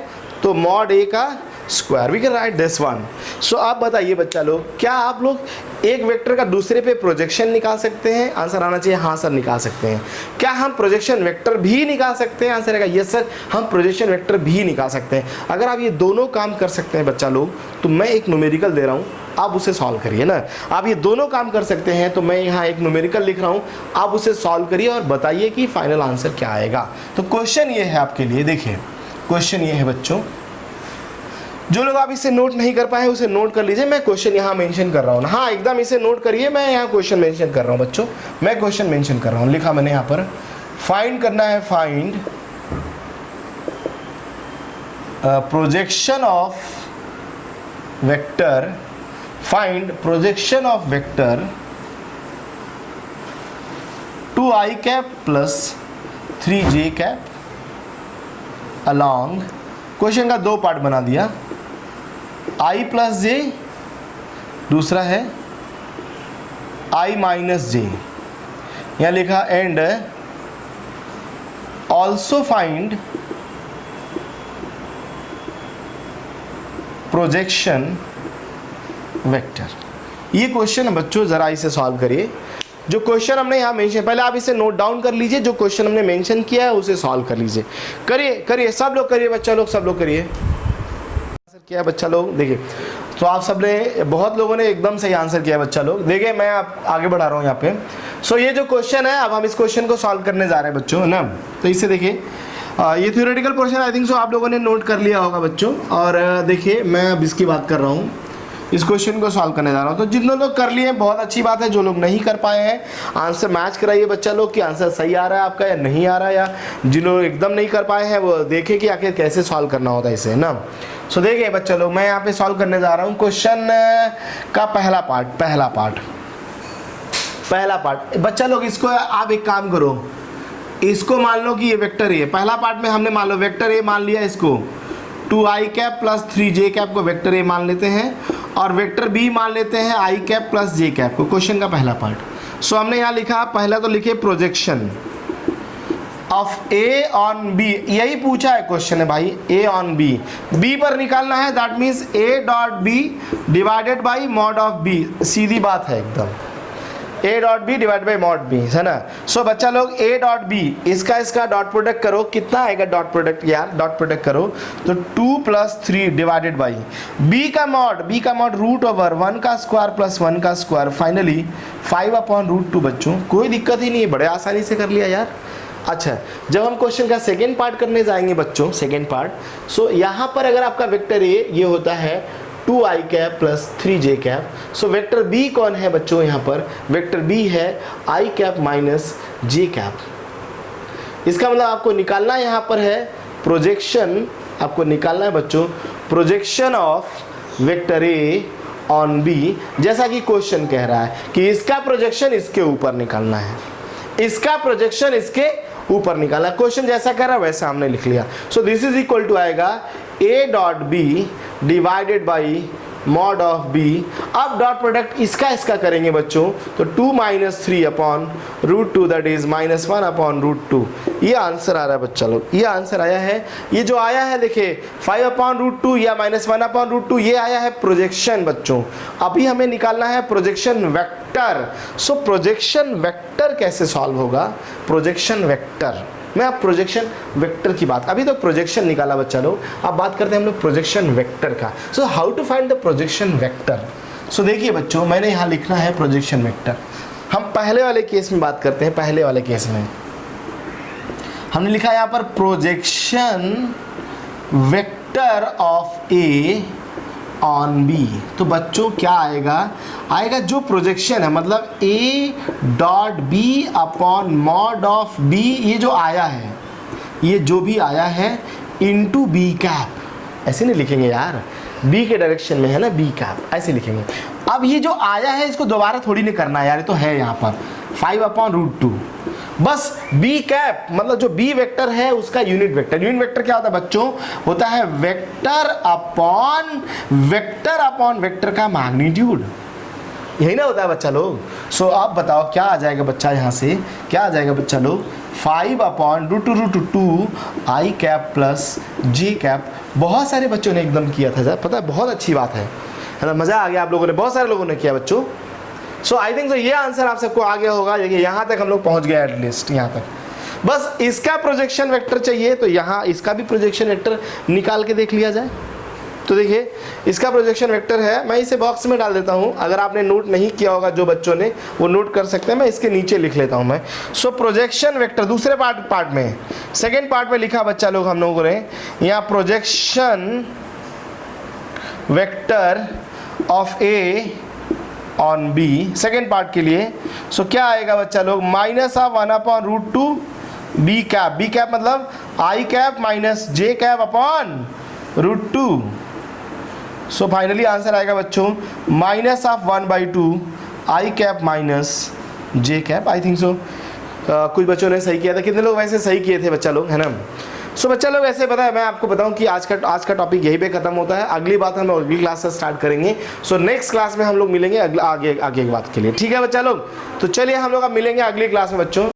तो मॉड ए का square, we can write this one. So आप बताइए बच्चा लोग, क्या आप लोग एक वेक्टर का दूसरे पे प्रोजेक्शन निकाल सकते हैं? आंसर आना चाहिए हाँ सर निकाल सकते हैं। क्या हम प्रोजेक्शन वेक्टर भी निकाल सकते हैं? आंसर आएगा यस सर, हम प्रोजेक्शन वेक्टर भी निकाल सकते हैं। अगर आप ये दोनों काम कर सकते हैं बच्चा लोग, तो मैं एक न्यूमेरिकल दे रहा हूँ, आप उसे सॉल्व करिए ना। आप ये दोनों काम कर सकते हैं तो मैं यहाँ एक न्यूमेरिकल लिख रहा हूँ, आप उसे सॉल्व करिए और बताइए कि फाइनल आंसर क्या आएगा। तो क्वेश्चन ये है आपके लिए, देखिए क्वेश्चन ये है बच्चों जो लोग आप इसे नोट नहीं कर पाए उसे नोट कर लीजिए, मैं क्वेश्चन यहाँ मेंशन कर रहा हूँ। हाँ एकदम इसे नोट करिए, मैं यहाँ क्वेश्चन मेंशन कर रहा हूँ बच्चों, मैं क्वेश्चन मेंशन कर रहा हूँ, लिखा मैंने यहाँ पर। फाइंड करना है, find projection of vector, find projection of vector 2i cap plus 3j cap along, question का दो पार्ट बना दिया, i प्लस जे, दूसरा है i माइनस जे, यहाँ लिखा and also find projection vector. ये क्वेश्चन है बच्चों, जरा इसे सॉल्व करिए। जो क्वेश्चन हमने यहाँ मेंशन, पहले आप इसे नोट डाउन कर लीजिए, जो क्वेश्चन हमने मेंशन किया है उसे सॉल्व कर लीजिए। करिए करिए सब लोग करिए, बच्चा लोग सब लोग करिए। आंसर किया बच्चा लोग, देखिए तो आप सब ने, बहुत लोगों ने एकदम सही आंसर किया बच्चा लोग। देखिए मैं आप आगे बढ़ा रहा हूँ यहाँ पे। सो ये जो क्वेश्चन है, अब हम इस क्वेश्चन को सॉल्व करने जा रहे हैं बच्चों, है ना। तो इसे देखिए, ये थ्योरेटिकल पोर्शन आई थिंक सो आप लोगों ने नोट कर लिया होगा बच्चों। और देखिए मैं अब इसकी बात कर रहा हूँ, इस क्वेश्चन को सॉल्व करने जा रहा हूँ। तो जितने लोग कर लिए बहुत अच्छी बात है, जो लोग नहीं कर पाए हैं आंसर मैच कराइए बच्चा लोग कि आंसर सही आ रहा है आपका या नहीं आ रहा है, या जिन लोग एकदम नहीं कर पाए हैं वो देखें कि आखिर कैसे सॉल्व करना होता है इसे ना। सो देखिए बच्चा लोग, मैं यहाँ पे सॉल्व करने जा रहा हूँ क्वेश्चन का पहला पार्ट। बच्चा लोग इसको आप एक काम करो, इसको मान लो कि ये वेक्टर ए है। पहला पार्ट में हमने मान लो वेक्टर ए मान लिया, इसको 2i cap plus 3j cap को वेक्टर ए मान लेते हैं, और वेक्टर बी मान लेते हैं i cap plus j cap को, क्वेश्चन का पहला पार्ट। सो हमने यहाँ लिखा, पहला तो लिखे projection of A on B, यही पूछा है क्वेश्चन है भाई, ए ऑन बी, बी पर निकालना है, that means A dot B divided by mod of B, सीधी बात है एकदम, A dot B divide by mod B, है ना। सो बच्चा लोग ए डॉट बी, इसका डॉट प्रोडक्ट करो, कितना आएगा डॉट प्रोडक्ट यार, डॉट प्रोडक्ट करो तो 2 प्लस 3 डिवाइडेड बाई बी का मॉड रूट ओवर 1 का स्क्वायर प्लस 1 का स्क्वायर, फाइनली 5 अपॉन रूट 2। बच्चों कोई दिक्कत ही नहीं है, बड़े आसानी से कर लिया यार। अच्छा, जब हम क्वेश्चन का सेकेंड पार्ट करने जाएंगे बच्चों, सेकेंड पार्ट, सो यहाँ पर अगर आपका वेक्टर ए ये होता है 2i cap plus 3j cap, so vector b कौन है बच्चों, यहाँ पर वेक्टर b है i cap minus j cap. इसका मतलब आपको निकालना यहाँ पर है प्रोजेक्शन, आपको निकालना है बच्चों projection of vector a on b, जैसा कि क्वेश्चन कह रहा है कि इसका प्रोजेक्शन इसके ऊपर निकालना है, इसका प्रोजेक्शन इसके ऊपर निकाला। क्वेश्चन जैसा कह रहा है वैसा हमने लिख लिया। So this is equal to आएगा a dot B divided by mod of B. अब डॉट प्रोडक्ट इसका करेंगे बच्चों, तो 2 minus 3 upon root 2, that is minus 1 upon root 2। ये आंसर आ रहा है बच्चा लोग, ये आंसर आया है। ये जो आया है देखिए 5 अपॉन रूट 2 या माइनस 1 अपॉन रूट 2, ये आया है प्रोजेक्शन बच्चों। अभी हमें निकालना है प्रोजेक्शन वेक्टर। सो प्रोजेक्शन वेक्टर कैसे सॉल्व होगा, प्रोजेक्शन वेक्टर, मैं अब प्रोजेक्शन वेक्टर की बात, अभी तो प्रोजेक्शन निकाला बच्चा लोग, अब बात करते हैं हम लोग प्रोजेक्शन वेक्टर का। So how to find the projection vector. So देखिए बच्चों, मैंने यहाँ लिखना है प्रोजेक्शन वेक्टर। हम पहले वाले केस में बात करते हैं, पहले वाले केस में हमने लिखा यहाँ पर projection vector of A on B. तो बच्चों क्या आएगा जो प्रोजेक्शन है, मतलब A dot B upon mod of B, ये जो आया है, ये जो भी आया है इनटू बी कैप, ऐसे नहीं लिखेंगे यार, बी के डायरेक्शन में है ना बी कैप, ऐसे लिखेंगे। अब ये जो आया है इसको दोबारा थोड़ी नहीं करना है यार, ये तो है यहाँ पर 5 अपॉन रूट 2, बस बी कैप मतलब जो बी वेक्टर है उसका यूनिट वेक्टर। यूनिट वेक्टर क्या होता है बच्चों, होता है वेक्टर अपॉन वेक्टर का मैग्नीट्यूड, यही ना होता है बच्चा लोग। सो आप बताओ क्या आ जाएगा बच्चा, यहाँ से क्या आ जाएगा बच्चा लोग, 5 अपॉन रूट 2 आई कैप प्लस जी कैप। बहुत सारे बच्चों ने एकदम किया था, पता है, बहुत अच्छी बात है ना, मज़ा आ गया आप लोगों ने, बहुत सारे लोगों ने किया बच्चों। सो आई थिंक सो ये आंसर आप सबको आ गया होगा, देखिए यहाँ तक हम लोग पहुँच गए एटलीस्ट यहाँ तक। बस इसका प्रोजेक्शन वेक्टर चाहिए, तो यहाँ इसका भी प्रोजेक्शन वेक्टर निकाल के देख लिया जाए। तो देखिए इसका प्रोजेक्शन वेक्टर है, मैं इसे बॉक्स में डाल देता हूँ, अगर आपने नोट नहीं किया होगा जो बच्चों ने वो नोट कर सकते हैं, मैं इसके नीचे लिख लेता हूँ मैं। सो प्रोजेक्शन वेक्टर दूसरे पार्ट में, सेकेंड पार्ट में लिखा बच्चा लोग हम लोगों ने यहाँ projection vector of A on B, second part के लिए। सो क्या आएगा बच्चा लोग, minus of 1/√2 B cap, B cap मतलब I cap minus J cap upon √2। So finally answer आएगा बच्चों minus of 1/2 I cap minus J cap. I think so कुछ बच्चों ने सही किया था, कितने लोग वैसे सही किए थे बच्चा लोग, है ना। सो बच्चा लोग ऐसे पता है, मैं आपको बताऊं कि आज का टॉपिक यहीं पे खत्म होता है। अगली बात हम अगली क्लास से स्टार्ट करेंगे। सो नेक्स्ट क्लास में हम लोग मिलेंगे आगे की बात के लिए, ठीक है बच्चा लोग। तो चलिए हम लोग अब मिलेंगे अगली क्लास में बच्चों।